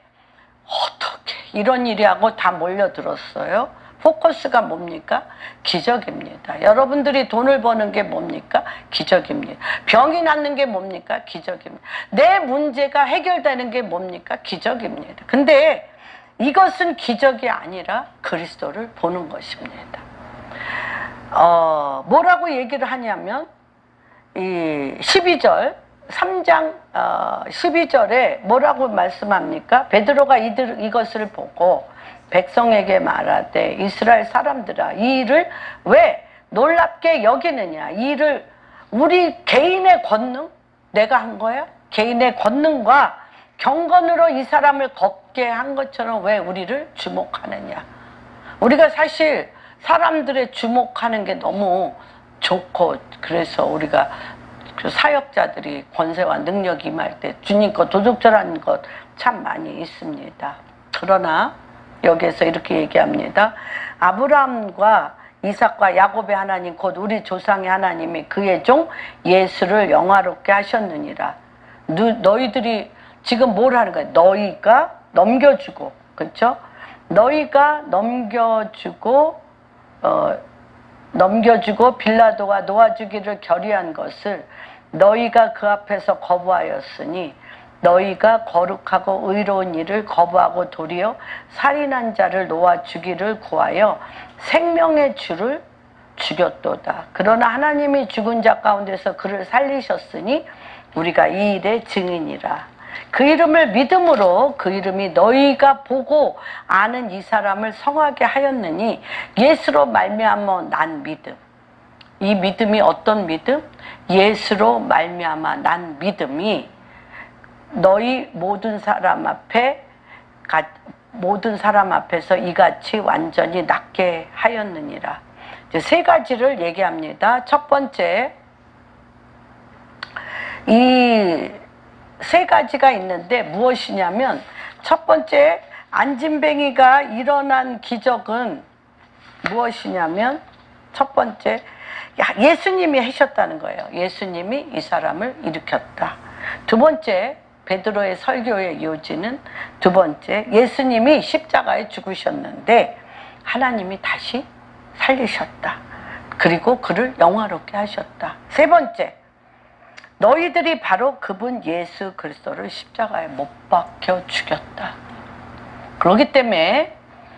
A: 어떻게 이런 일이 하고 다 몰려들었어요. 포커스가 뭡니까? 기적입니다. 여러분들이 돈을 버는 게 뭡니까? 기적입니다. 병이 낫는 게 뭡니까? 기적입니다. 내 문제가 해결되는 게 뭡니까? 기적입니다. 근데 이것은 기적이 아니라 그리스도를 보는 것입니다. 뭐라고 얘기를 하냐면, 이 12절, 3장 12절에 뭐라고 말씀합니까? 베드로가 이것을 보고 백성에게 말하되, 이스라엘 사람들아, 이 일을 왜 놀랍게 여기느냐? 이 일을 우리 개인의 권능, 내가 한 거야? 개인의 권능과 경건으로 이 사람을 걷게 한 것처럼 왜 우리를 주목하느냐? 우리가 사실 사람들의 주목하는 게 너무 좋고, 그래서 우리가 그 사역자들이 권세와 능력이 임할 때 주님 거 도둑질하는 것 참 많이 있습니다. 그러나 여기에서 이렇게 얘기합니다. 아브라함과 이삭과 야곱의 하나님 곧 우리 조상의 하나님이 그의 종 예수를 영화롭게 하셨느니라. 너희들이 지금 뭘 하는 거야? 너희가 넘겨주고, 그렇죠? 너희가 넘겨주고 빌라도가 놓아주기를 결의한 것을 너희가 그 앞에서 거부하였으니, 너희가 거룩하고 의로운 일을 거부하고 도리어 살인한 자를 놓아주기를 구하여 생명의 주를 죽였도다. 그러나 하나님이 죽은 자 가운데서 그를 살리셨으니 우리가 이 일의 증인이라. 그 이름을 믿음으로, 그 이름이 너희가 보고 아는 이 사람을 성하게 하였느니 예수로 말미암아 난 믿음. 이 믿음이 어떤 믿음? 예수로 말미암아 난 믿음이 너희 모든 사람 앞에서 이같이 완전히 낫게 하였느니라. 이제 세 가지를 얘기합니다. 첫 번째, 이 세 가지가 있는데 무엇이냐면, 첫 번째, 안진뱅이가 일어난 기적은 무엇이냐면, 첫 번째, 예수님이 하셨다는 거예요. 예수님이 이 사람을 일으켰다. 두 번째, 베드로의 설교의 요지는 두 번째, 예수님이 십자가에 죽으셨는데 하나님이 다시 살리셨다. 그리고 그를 영화롭게 하셨다. 세 번째, 너희들이 바로 그분 예수 그리스도를 십자가에 못 박혀 죽였다. 그렇기 때문에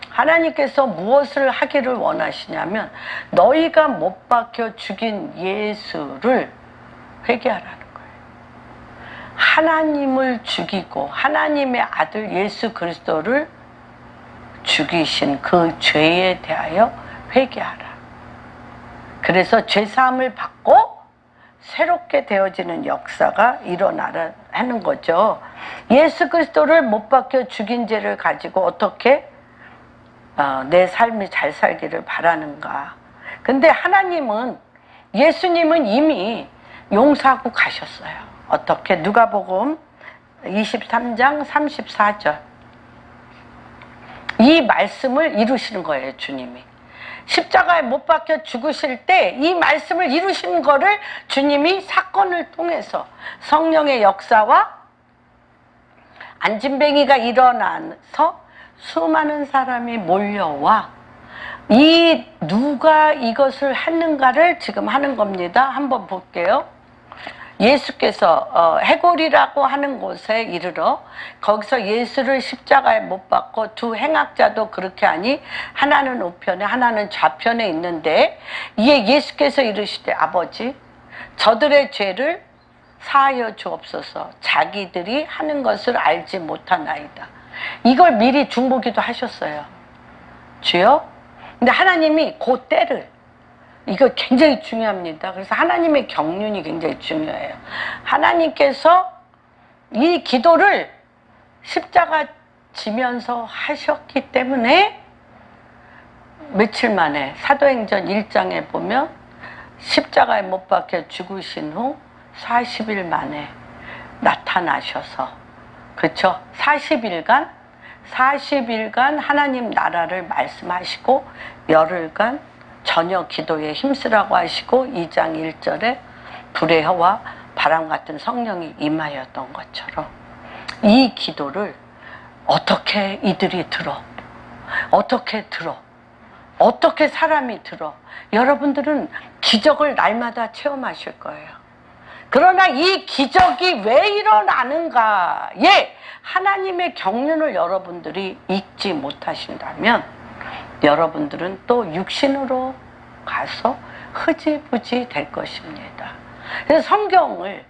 A: 하나님께서 무엇을 하기를 원하시냐면 너희가 못 박혀 죽인 예수를 회개하라는 거예요. 하나님을 죽이고 하나님의 아들 예수 그리스도를 죽이신 그 죄에 대하여 회개하라. 그래서 죄사함을 받고 새롭게 되어지는 역사가 일어나라 하는 거죠. 예수 그리스도를 못 박혀 죽인 죄를 가지고 어떻게 내 삶이 잘 살기를 바라는가. 근데 하나님은, 예수님은 이미 용서하고 가셨어요. 어떻게? 누가복음 23장 34절. 이 말씀을 이루시는 거예요, 주님이. 십자가에 못 박혀 죽으실 때 이 말씀을 이루신 거를 주님이 사건을 통해서 성령의 역사와 안진뱅이가 일어나서 수많은 사람이 몰려와 이 누가 이것을 했는가를 지금 하는 겁니다. 한번 볼게요. 예수께서 해골이라고 하는 곳에 이르러 거기서 예수를 십자가에 못 박고 두 행악자도 그렇게 하니 하나는 우편에 하나는 좌편에 있는데 이에 예수께서 이르시되 아버지 저들의 죄를 사하여 주옵소서 자기들이 하는 것을 알지 못하나이다. 이걸 미리 중보기도 하셨어요. 주여. 근데 하나님이 그 때를, 이거 굉장히 중요합니다. 그래서 하나님의 경륜이 굉장히 중요해요. 하나님께서 이 기도를 십자가 지면서 하셨기 때문에 며칠 만에 사도행전 1장에 보면 십자가에 못 박혀 죽으신 후 40일 만에 나타나셔서, 그렇죠? 40일간 하나님 나라를 말씀하시고 열흘간 저녁 기도에 힘쓰라고 하시고 2장 1절에 불의 혀와 바람 같은 성령이 임하였던 것처럼 이 기도를 어떻게 이들이 들어? 어떻게 사람이 들어? 여러분들은 기적을 날마다 체험하실 거예요. 그러나 이 기적이 왜 일어나는가에 하나님의 경륜을 여러분들이 잊지 못하신다면 여러분들은 또 육신으로 가서 흐지부지 될 것입니다. 그래서 성경을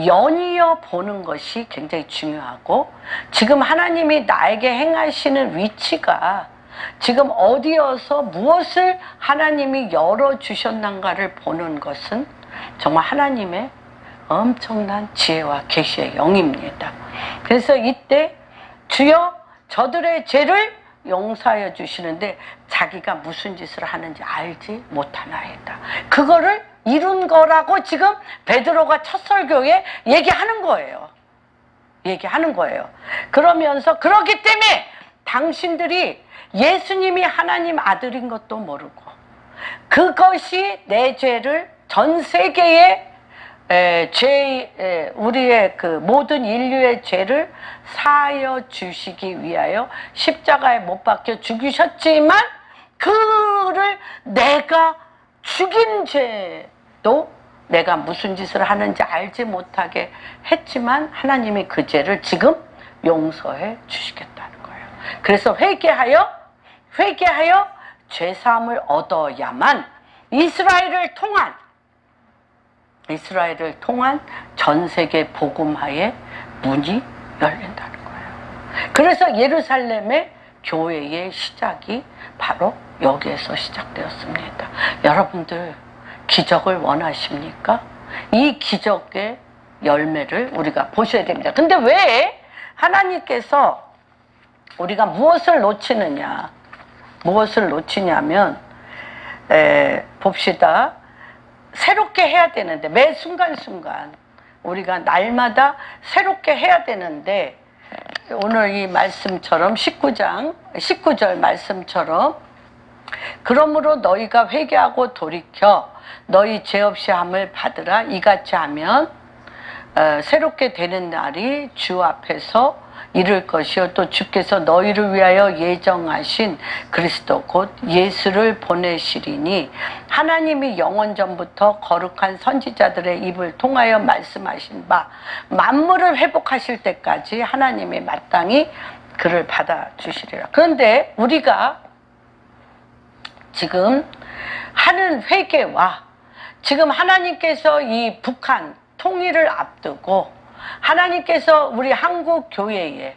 A: 연이어 보는 것이 굉장히 중요하고 지금 하나님이 나에게 행하시는 위치가 지금 어디여서 무엇을 하나님이 열어주셨는가를 보는 것은 정말 하나님의 엄청난 지혜와 계시의 영입니다. 그래서 이때 주여 저들의 죄를 용서하여 주시는데 자기가 무슨 짓을 하는지 알지 못하나이다. 그거를 이룬 거라고 지금 베드로가 첫 설교에 얘기하는 거예요. 그러면서 그렇기 때문에 당신들이 예수님이 하나님 아들인 것도 모르고 그것이 내 죄를 전 세계의 우리의 그 모든 인류의 죄를 사하여 주시기 위하여 십자가에 못 박혀 죽으셨지만 그를 내가 죽인 죄도 내가 무슨 짓을 하는지 알지 못하게 했지만 하나님이 그 죄를 지금 용서해 주시겠다는 거예요. 그래서 회개하여 죄사함을 얻어야만 이스라엘을 통한 전 세계 복음화의 문이 열린다는 거예요. 그래서 예루살렘의 교회의 시작이 바로 여기에서 시작되었습니다. 여러분들 기적을 원하십니까? 이 기적의 열매를 우리가 보셔야 됩니다. 근데 왜 하나님께서 우리가 무엇을 놓치냐면 봅시다. 새롭게 해야 되는데 매 순간순간 우리가 날마다 새롭게 해야 되는데 오늘 이 말씀처럼 19절 말씀처럼 그러므로 너희가 회개하고 돌이켜 너희 죄 없이 함을 받으라. 이같이 하면 새롭게 되는 날이 주 앞에서 이를 것이요 또 주께서 너희를 위하여 예정하신 그리스도 곧 예수를 보내시리니 하나님이 영원 전부터 거룩한 선지자들의 입을 통하여 말씀하신 바 만물을 회복하실 때까지 하나님이 마땅히 그를 받아주시리라. 그런데 우리가 지금 하는 회개와 지금 하나님께서 이 북한 통일을 앞두고 하나님께서 우리 한국 교회에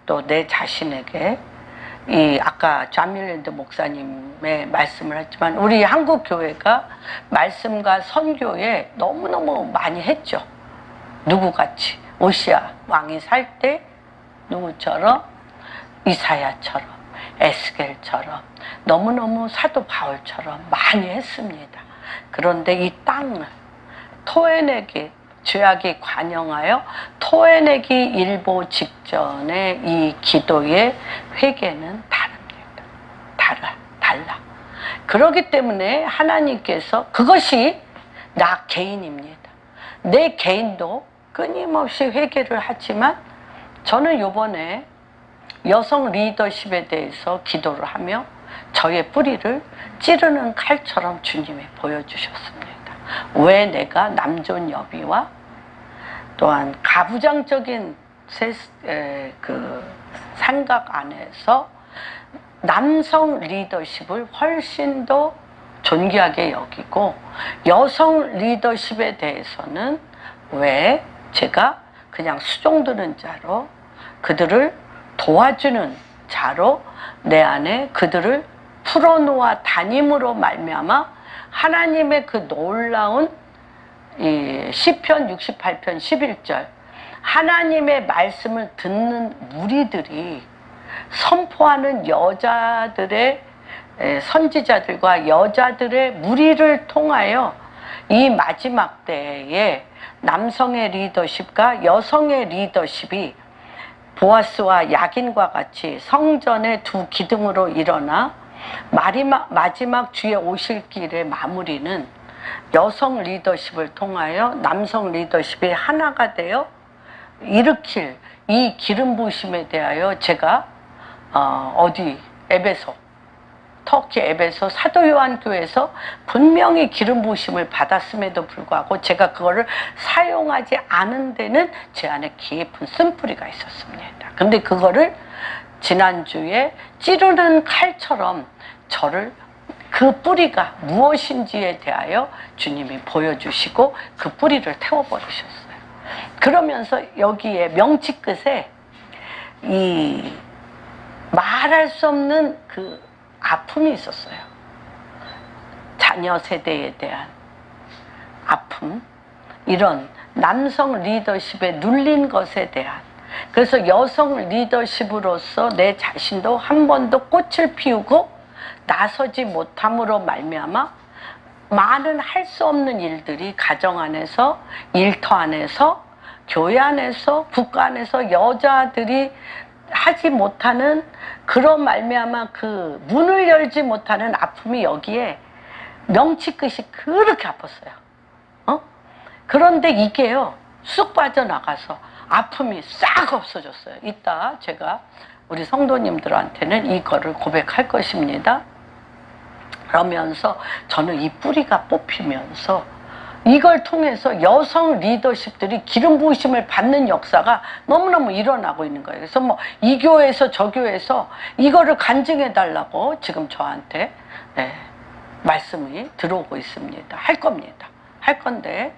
A: 또 내 자신에게 이 아까 존 밀랜드 목사님의 말씀을 했지만 우리 한국 교회가 말씀과 선교에 너무너무 많이 했죠. 누구같이 오시아 왕이 살 때 누구처럼 이사야처럼 에스겔처럼 너무너무 사도 바울처럼 많이 했습니다. 그런데 이 땅을 토해내기 죄악이 관영하여 토해내기 일보 직전에 이 기도의 회개는 다릅니다. 달라. 그렇기 때문에 하나님께서 그것이 나 개인입니다. 내 개인도 끊임없이 회개를 하지만 저는 요번에 여성 리더십에 대해서 기도를 하며 저의 뿌리를 찌르는 칼처럼 주님이 보여주셨습니다. 왜 내가 남존 여비와 또한 가부장적인 생각 안에서 남성 리더십을 훨씬 더 존귀하게 여기고 여성 리더십에 대해서는 왜 제가 그냥 수종드는 자로 그들을 도와주는 자로 내 안에 그들을 풀어놓아 다님으로 말미암아 하나님의 그 놀라운 이 시편 68편 11절 하나님의 말씀을 듣는 무리들이 선포하는 여자들의 선지자들과 여자들의 무리를 통하여 이 마지막 때에 남성의 리더십과 여성의 리더십이 보아스와 야긴과 같이 성전의 두 기둥으로 일어나 마지막 주의 오실 길의 마무리는 여성 리더십을 통하여 남성 리더십이 하나가 되어 일으킬 이 기름 부으심에 대하여 제가 터키 에베소 사도 요한 교회에서 분명히 기름 부으심을 받았음에도 불구하고 제가 그거를 사용하지 않은 데는 제 안에 깊은 쓴뿌리가 있었습니다. 근데 그거를 지난주에 찌르는 칼처럼 저를 그 뿌리가 무엇인지에 대하여 주님이 보여주시고 그 뿌리를 태워버리셨어요. 그러면서 여기에 명치 끝에 이 말할 수 없는 그 아픔이 있었어요. 자녀 세대에 대한 아픔, 이런 남성 리더십에 눌린 것에 대한, 그래서 여성 리더십으로서 내 자신도 한 번도 꽃을 피우고 나서지 못함으로 말미암아 많은 할 수 없는 일들이 가정 안에서, 일터 안에서, 교회 안에서, 국가 안에서 여자들이 하지 못하는 그런 말미암아 그 문을 열지 못하는 아픔이 여기에 명치 끝이 그렇게 아팠어요. 그런데 이게요 쑥 빠져나가서 아픔이 싹 없어졌어요. 이따 제가 우리 성도님들한테는 이거를 고백할 것입니다. 그러면서 저는 이 뿌리가 뽑히면서 이걸 통해서 여성 리더십들이 기름 부으심을 받는 역사가 너무너무 일어나고 있는 거예요. 그래서 뭐 이 교회에서 저 교회에서 이거를 간증해 달라고 지금 저한테 말씀이 들어오고 있습니다. 할 겁니다. 할 건데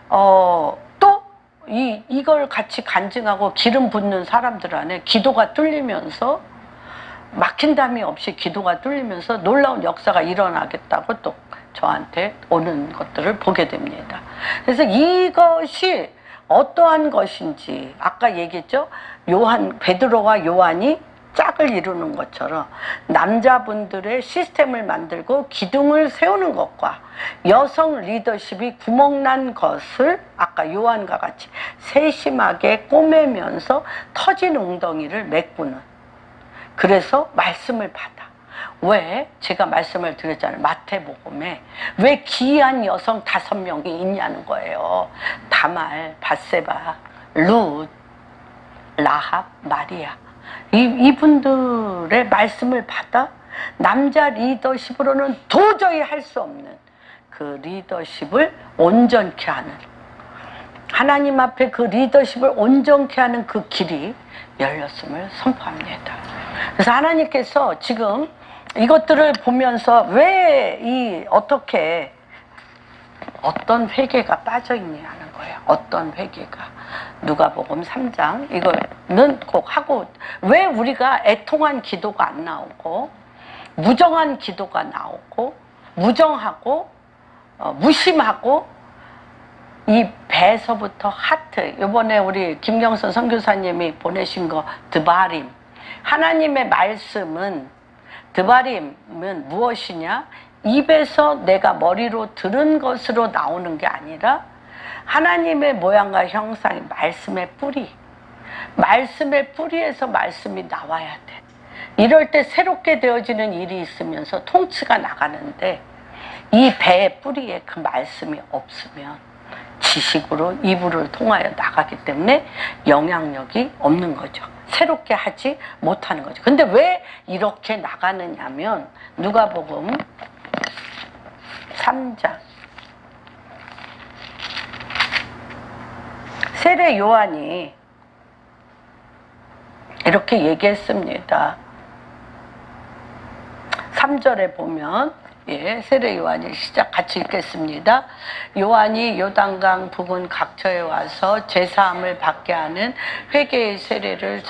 A: 또 이걸 같이 간증하고 기름 붓는 사람들 안에 기도가 뚫리면서 막힌 담이 없이 기도가 뚫리면서 놀라운 역사가 일어나겠다고 또 저한테 오는 것들을 보게 됩니다. 그래서 이것이 어떠한 것인지 아까 얘기했죠. 베드로와 요한이 짝을 이루는 것처럼 남자분들의 시스템을 만들고 기둥을 세우는 것과 여성 리더십이 구멍난 것을 아까 요한과 같이 세심하게 꼬매면서 터진 웅덩이를 메꾸는, 그래서 말씀을 받아 왜 제가 말씀을 드렸잖아요. 마태복음에 왜 기이한 여성 5명이 있냐는 거예요. 다말, 밧세바, 룻, 라합, 마리아. 이분들의 말씀을 받아 남자 리더십으로는 도저히 할 수 없는 그 리더십을 온전케 하는, 하나님 앞에 그 리더십을 온전케 하는 그 길이 열렸음을 선포합니다. 그래서 하나님께서 지금 이것들을 보면서 왜 어떻게 어떤 회개가 빠져 있냐는 거예요. 어떤 회개가. 누가복음 3장 이거는 꼭 하고, 왜 우리가 애통한 기도가 안 나오고 무정한 기도가 나오고 무정하고 무심하고 이 배에서부터 하트, 이번에 우리 김경선 선교사님이 보내신 거 드바림, 하나님의 말씀은, 드바림은 무엇이냐? 입에서 내가 머리로 들은 것으로 나오는 게 아니라 하나님의 모양과 형상이 말씀의 뿌리, 말씀의 뿌리에서 말씀이 나와야 돼. 이럴 때 새롭게 되어지는 일이 있으면서 통치가 나가는데, 이 배의 뿌리에 그 말씀이 없으면 지식으로 입을 통하여 나가기 때문에 영향력이 없는 거죠. 새롭게 하지 못하는 거죠. 근데 왜 이렇게 나가느냐면 누가복음 3장 세례 요한이 이렇게 얘기했습니다. 3절에 보면, 세례 요한이 시작 같이 읽겠습니다. 요한이 요단강 부근 각처에 와서 제사함을 받게 하는 회개의 세례를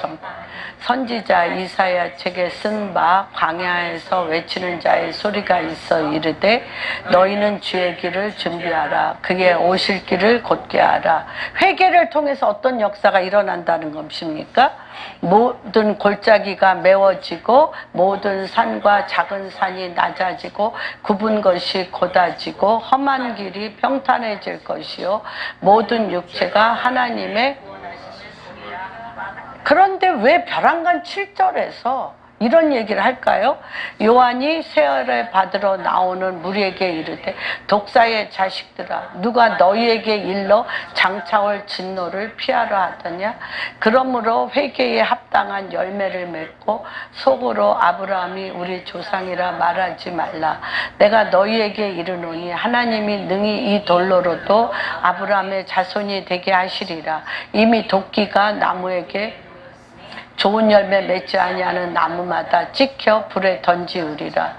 A: 선지자 이사야 책에 쓴 바 광야에서 외치는 자의 소리가 있어 이르되 너희는 주의 길을 준비하라. 그의 오실 길을 곧게 하라. 회개를 통해서 어떤 역사가 일어난다는 것입니까? 모든 골짜기가 메워지고 모든 산과 작은 산이 낮아지고 굽은 것이 곧아지고 험한 길이 평탄해질 것이요 모든 육체가 하나님의. 그런데 왜 벼랑간 7절에서 이런 얘기를 할까요? 요한이 세례 받으러 나오는 무리에게 이르되 독사의 자식들아 누가 너희에게 일러 장차올 진노를 피하려 하더냐? 그러므로 회개에 합당한 열매를 맺고 속으로 아브라함이 우리 조상이라 말하지 말라. 내가 너희에게 이르노니 하나님이 능히 이 돌로로도 아브라함의 자손이 되게 하시리라. 이미 도끼가 나무에게 좋은 열매 맺지 아니하는 나무마다 찍혀 불에 던지우리라.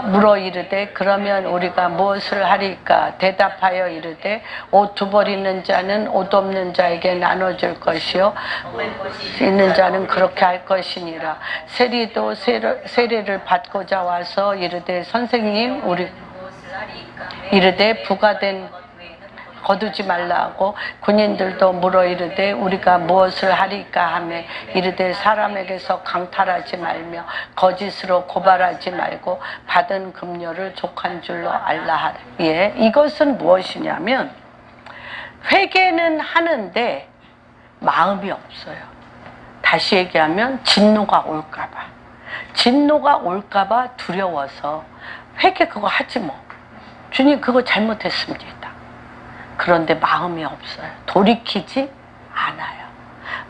A: 물어 이르되 그러면 우리가 무엇을 하리까? 대답하여 이르되 옷 두 벌 있는 자는 옷 없는 자에게 나눠줄 것이요 있는 자는 그렇게 할 것이니라. 세리도 세례를 받고자 와서 이르되 선생님 우리 이르되 부과된 거두지 말라고 군인들도 물어 이르되 우리가 무엇을 하리까 하며 이르되 사람에게서 강탈하지 말며 거짓으로 고발하지 말고 받은 급료를 족한 줄로 알라 하라. 이것은 무엇이냐면 회개는 하는데 마음이 없어요. 다시 얘기하면 진노가 올까봐 두려워서 회개 그거 하지 뭐. 주님 그거 잘못했습니다. 그런데 마음이 없어요. 돌이키지 않아요.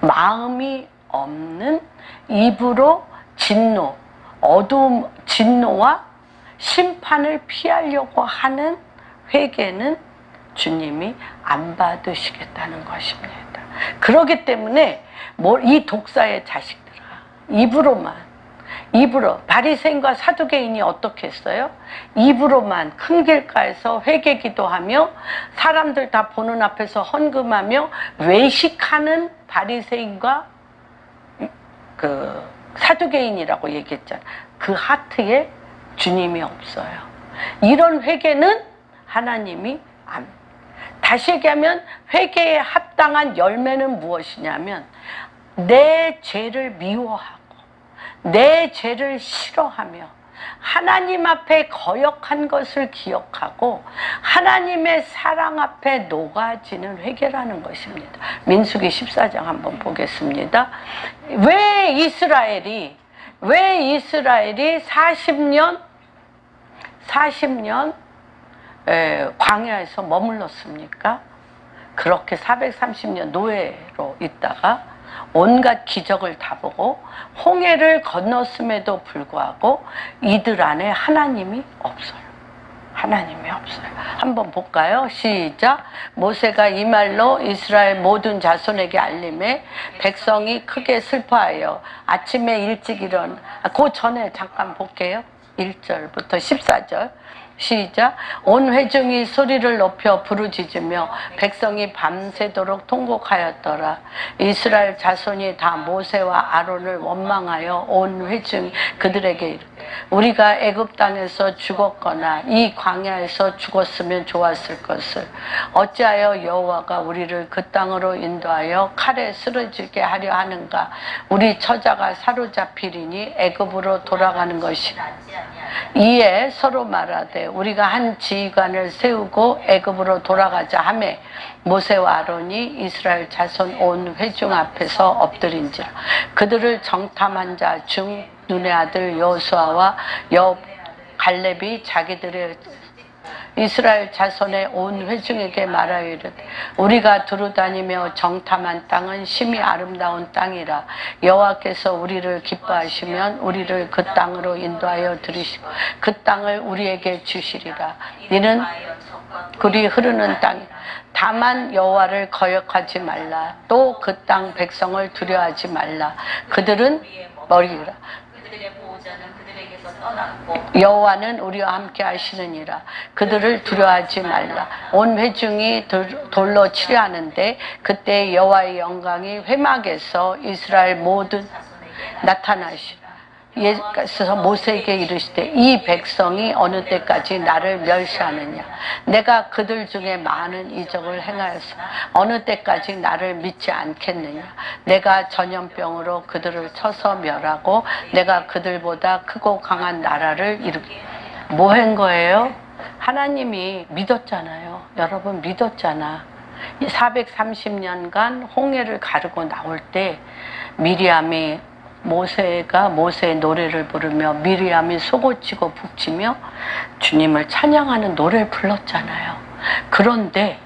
A: 마음이 없는 입으로 진노와 심판을 피하려고 하는 회개는 주님이 안 받으시겠다는 것입니다. 그렇기 때문에 이 독사의 자식들아 입으로 바리새인과 사두개인이 어떻게 했어요? 입으로만 큰 길가에서 회개 기도하며 사람들 다 보는 앞에서 헌금하며 외식하는 바리새인과 그 사두개인이라고 얘기했잖아요. 그 하트에 주님이 없어요. 이런 회개는 하나님이 안. 다시 얘기하면 회개에 합당한 열매는 무엇이냐면 내 죄를 미워하고 내 죄를 싫어하며 하나님 앞에 거역한 것을 기억하고 하나님의 사랑 앞에 녹아지는 회개라는 것입니다. 민수기 14장 한번 보겠습니다. 왜 왜 이스라엘이 40년 광야에서 머물렀습니까? 그렇게 430년 노예로 있다가 온갖 기적을 다 보고 홍해를 건넜음에도 불구하고 이들 안에 하나님이 없어요. 하나님이 없어요. 한번 볼까요? 시작. 모세가 이 말로 이스라엘 모든 자손에게 알림해 백성이 크게 슬퍼하여 아침에 일찍 일어나, 그 전에 잠깐 볼게요. 1절부터 14절. 시작. 온 회중이 소리를 높여 부르짖으며 백성이 밤새도록 통곡하였더라. 이스라엘 자손이 다 모세와 아론을 원망하여 온 회중이 그들에게 이르되 우리가 애굽 땅에서 죽었거나 이 광야에서 죽었으면 좋았을 것을 어찌하여 여호와가 우리를 그 땅으로 인도하여 칼에 쓰러지게 하려 하는가. 우리 처자가 사로잡히리니 애굽으로 돌아가는 것이라. 이에 서로 말하되 우리가 한 지휘관을 세우고 애굽으로 돌아가자 하매 모세와 아론이 이스라엘 자손 온 회중 앞에서 엎드린지라. 그들을 정탐한 자 중 눈의 아들 여호수아와 갈렙이 자기들의 이스라엘 자손의 온 회중에게 말하여 이르되 우리가 두루다니며 정탐한 땅은 심히 아름다운 땅이라. 여호와께서 우리를 기뻐하시면 우리를 그 땅으로 인도하여 들이시고 그 땅을 우리에게 주시리라. 이는 굴이 흐르는 땅. 다만 여호와를 거역하지 말라. 또 그 땅 백성을 두려워하지 말라. 그들은 머리라. 여호와는 우리와 함께 하시느니라. 그들을 두려워하지 말라. 온 회중이 돌로 치려 하는데 그때 여호와의 영광이 회막에서 이스라엘 모든 나타나시라. 예수께서 모세에게 이르시되 이 백성이 어느 때까지 나를 멸시하느냐. 내가 그들 중에 많은 이적을 행하여서 어느 때까지 나를 믿지 않겠느냐. 내가 전염병으로 그들을 쳐서 멸하고 내가 그들보다 크고 강한 나라를 이루게. 뭐 한 거예요? 하나님이 믿었잖아요. 여러분 믿었잖아. 430년간 홍해를 가르고 나올 때 미리암이 모세가 모세의 노래를 부르며 미리암이 속옷치고 북치며 주님을 찬양하는 노래를 불렀잖아요. 그런데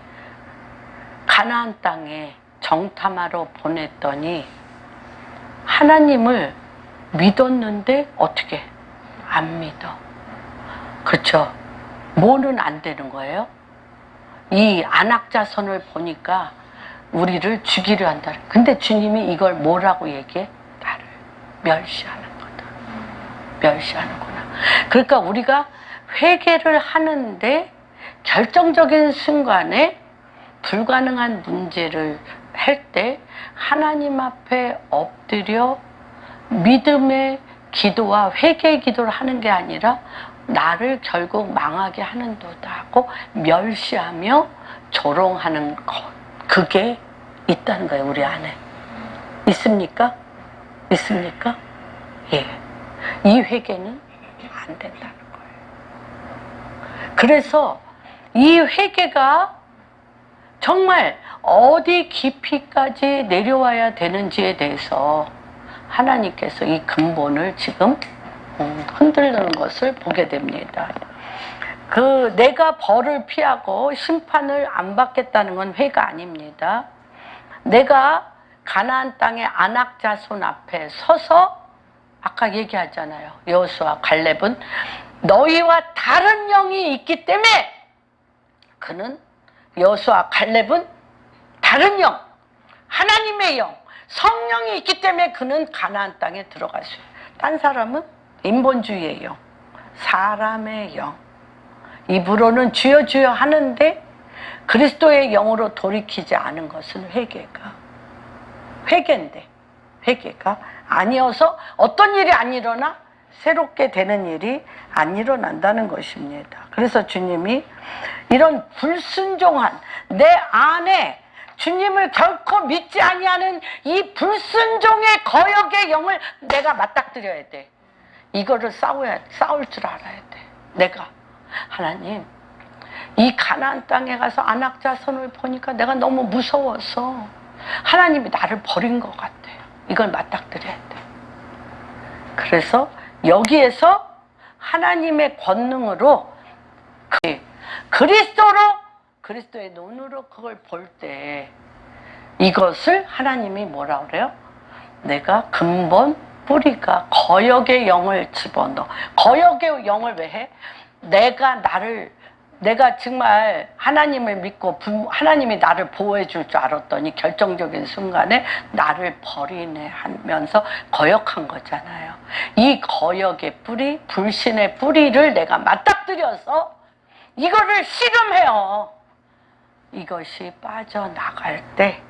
A: 가나안 땅에 정탐하러 보냈더니 하나님을 믿었는데 어떻게 안 믿어. 그렇죠? 뭐는 안 되는 거예요? 이 안악자손을 보니까 우리를 죽이려 한다. 근데 주님이 이걸 뭐라고 얘기해? 멸시하는 거다. 멸시하는구나. 그러니까 우리가 회개를 하는데 결정적인 순간에 불가능한 문제를 할 때 하나님 앞에 엎드려 믿음의 기도와 회개의 기도를 하는 게 아니라 나를 결국 망하게 하는도다 하고 멸시하며 조롱하는 것, 그게 있다는 거예요. 우리 안에 있습니까? 있습니까? 예. 이 회개는 안 된다는 거예요. 그래서 이 회개가 정말 어디 깊이까지 내려와야 되는지에 대해서 하나님께서 이 근본을 지금 흔들는 것을 보게 됩니다. 내가 벌을 피하고 심판을 안 받겠다는 건 회가 아닙니다. 내가 가나안 땅의 아낙 자손 앞에 서서 아까 얘기하잖아요. 여호수아 갈렙은 너희와 다른 영이 있기 때문에 그는 여호수아 갈렙은 다른 영, 하나님의 영, 성령이 있기 때문에 그는 가나안 땅에 들어갔어요. 딴 사람은 인본주의의 영, 사람의 영. 입으로는 주여 주여 하는데 그리스도의 영으로 돌이키지 않은 것은 회개인데 회개가 아니어서 어떤 일이 안 일어나 새롭게 되는 일이 안 일어난다는 것입니다. 그래서 주님이 이런 불순종한 내 안에 주님을 결코 믿지 아니하는 이 불순종의 거역의 영을 내가 맞닥뜨려야 돼. 이거를 싸울 줄 알아야 돼. 내가 하나님 이 가나안 땅에 가서 아낙 자손을 보니까 내가 너무 무서워서 하나님이 나를 버린 것 같아요. 이걸 맞닥뜨려야 돼. 그래서 여기에서 하나님의 권능으로 그리스도의 눈으로 그걸 볼 때 이것을 하나님이 뭐라 그래요? 내가 근본 뿌리가 거역의 영을 집어넣어. 거역의 영을 왜 해? 내가 정말 하나님을 믿고 하나님이 나를 보호해 줄 줄 알았더니 결정적인 순간에 나를 버리네 하면서 거역한 거잖아요. 이 거역의 뿌리, 불신의 뿌리를 내가 맞닥뜨려서 이거를 씨름해요. 이것이 빠져나갈 때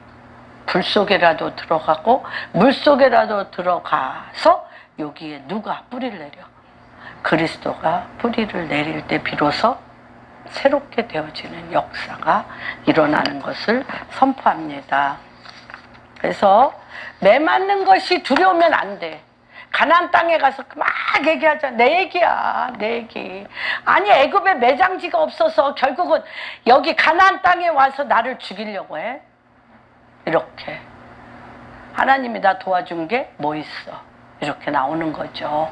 A: 불 속에라도 들어가고 물 속에라도 들어가서 여기에 누가 뿌리를 내려? 그리스도가 뿌리를 내릴 때 비로소 새롭게 되어지는 역사가 일어나는 것을 선포합니다. 그래서 매맞는 것이 두려우면 안 돼. 가나안 땅에 가서 막 얘기하자. 내 얘기야, 내 얘기. 아니 애굽에 매장지가 없어서 결국은 여기 가나안 땅에 와서 나를 죽이려고 해. 이렇게 하나님이 나 도와준 게 뭐 있어? 이렇게 나오는 거죠.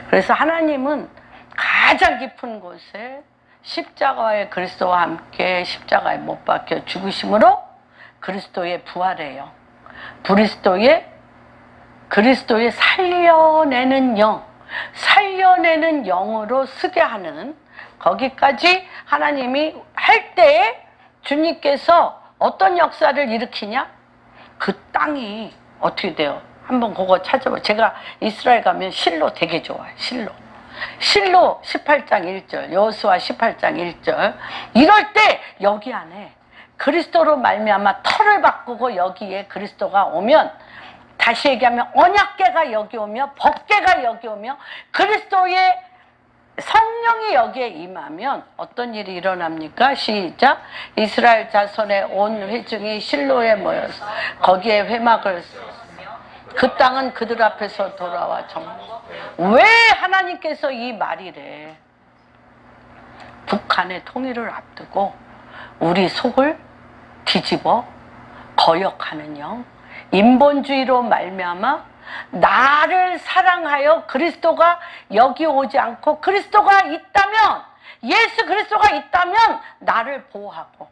A: 그래서 하나님은 가장 깊은 곳에 십자가의 그리스도와 함께 십자가에 못 박혀 죽으심으로 그리스도의 부활이에요. 그리스도의 살려내는 영으로 쓰게 하는 거기까지 하나님이 할 때에 주님께서 어떤 역사를 일으키냐? 그 땅이 어떻게 돼요? 한번 그거 찾아봐. 제가 이스라엘 가면 실로 되게 좋아요. 실로 18장 1절, 여호수아 18장 1절. 이럴 때 여기 안에 그리스도로 말미암아 터를 바꾸고 여기에 그리스도가 오면, 다시 얘기하면 언약궤가 여기 오며 법궤가 여기 오며 그리스도의 성령이 여기에 임하면 어떤 일이 일어납니까? 시작. 이스라엘 자손의 온 회중이 실로에 모여서 거기에 회막을 그 땅은 그들 앞에서 돌아와 왜 하나님께서 이 말이래? 북한의 통일을 앞두고 우리 속을 뒤집어 거역하는 영, 인본주의로 말미암아 나를 사랑하여 그리스도가 여기 오지 않고 그리스도가 있다면, 예수 그리스도가 있다면 나를 보호하고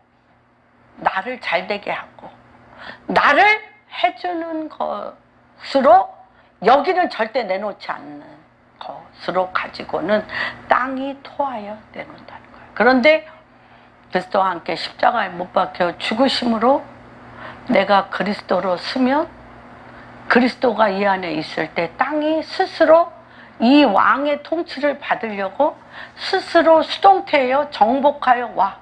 A: 나를 잘되게 하고 나를 해주는 것으로 여기는 절대 내놓지 않는 것으로 가지고는 땅이 토하여 내놓는다는 거예요. 그런데 그리스도와 함께 십자가에 못 박혀 죽으심으로 내가 그리스도로 서면 그리스도가 이 안에 있을 때 땅이 스스로 이 왕의 통치를 받으려고 스스로 수동태하여 정복하여 와.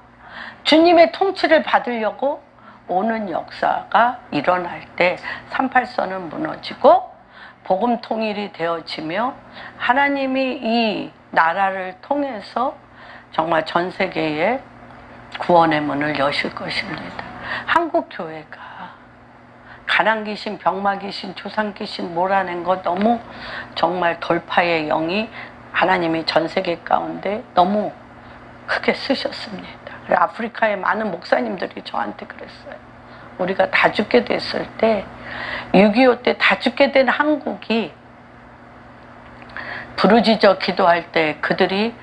A: 주님의 통치를 받으려고 오는 역사가 일어날 때 38선은 무너지고 복음 통일이 되어지며 하나님이 이 나라를 통해서 정말 전 세계에 구원의 문을 여실 것입니다. 한국 교회가 가난 귀신, 병마 귀신, 조상 귀신 몰아낸 것 너무 정말 돌파의 영이 하나님이 전 세계 가운데 너무 크게 쓰셨습니다. 아프리카의 많은 목사님들이 저한테 그랬어요. 우리가 다 죽게 됐을 때 6.25 때 다 죽게 된 한국이 부르짖어 기도할 때 그들이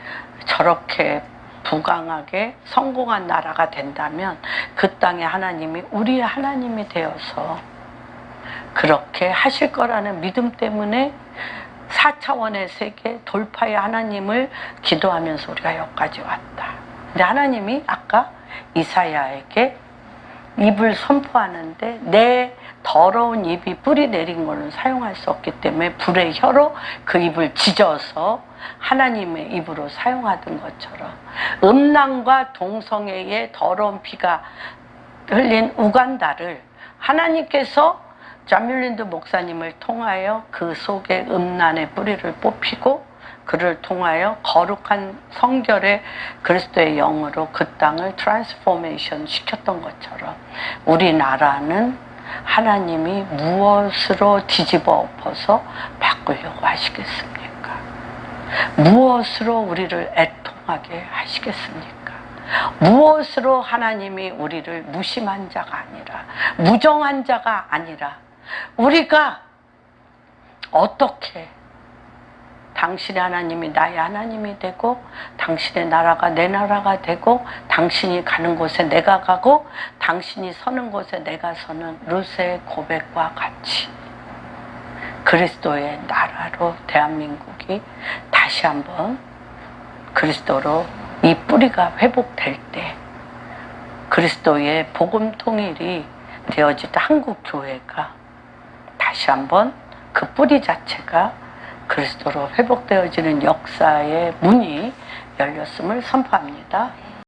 A: 저렇게 부강하게 성공한 나라가 된다면 그 땅에 하나님이 우리의 하나님이 되어서 그렇게 하실 거라는 믿음 때문에 4차원의 세계 돌파의 하나님을 기도하면서 우리가 여기까지 왔다. 근데 하나님이 아까 이사야에게 입을 선포하는데 내 더러운 입이 뿌리 내린 거는 사용할 수 없기 때문에 불의 혀로 그 입을 찢어서 하나님의 입으로 사용하던 것처럼 음란과 동성애의 더러운 피가 흘린 우간다를 하나님께서 존 뮬린드 목사님을 통하여 그 속에 음란의 뿌리를 뽑히고 그를 통하여 거룩한 성결의 그리스도의 영으로 그 땅을 트랜스포메이션 시켰던 것처럼 우리나라는 하나님이 무엇으로 뒤집어 엎어서 바꾸려고 하시겠습니까? 무엇으로 우리를 애통하게 하시겠습니까? 무엇으로 하나님이 우리를 무심한 자가 아니라 무정한 자가 아니라 우리가 어떻게 당신의 하나님이 나의 하나님이 되고 당신의 나라가 내 나라가 되고 당신이 가는 곳에 내가 가고 당신이 서는 곳에 내가 서는 루세의 고백과 같이 그리스도의 나라로 대한민국이 다시 한번 그리스도로 이 뿌리가 회복될 때 그리스도의 복음 통일이 되어질 때 한국 교회가 다시 한번 그 뿌리 자체가 그리스도로 회복되어지는 역사의 문이 열렸음을 선포합니다.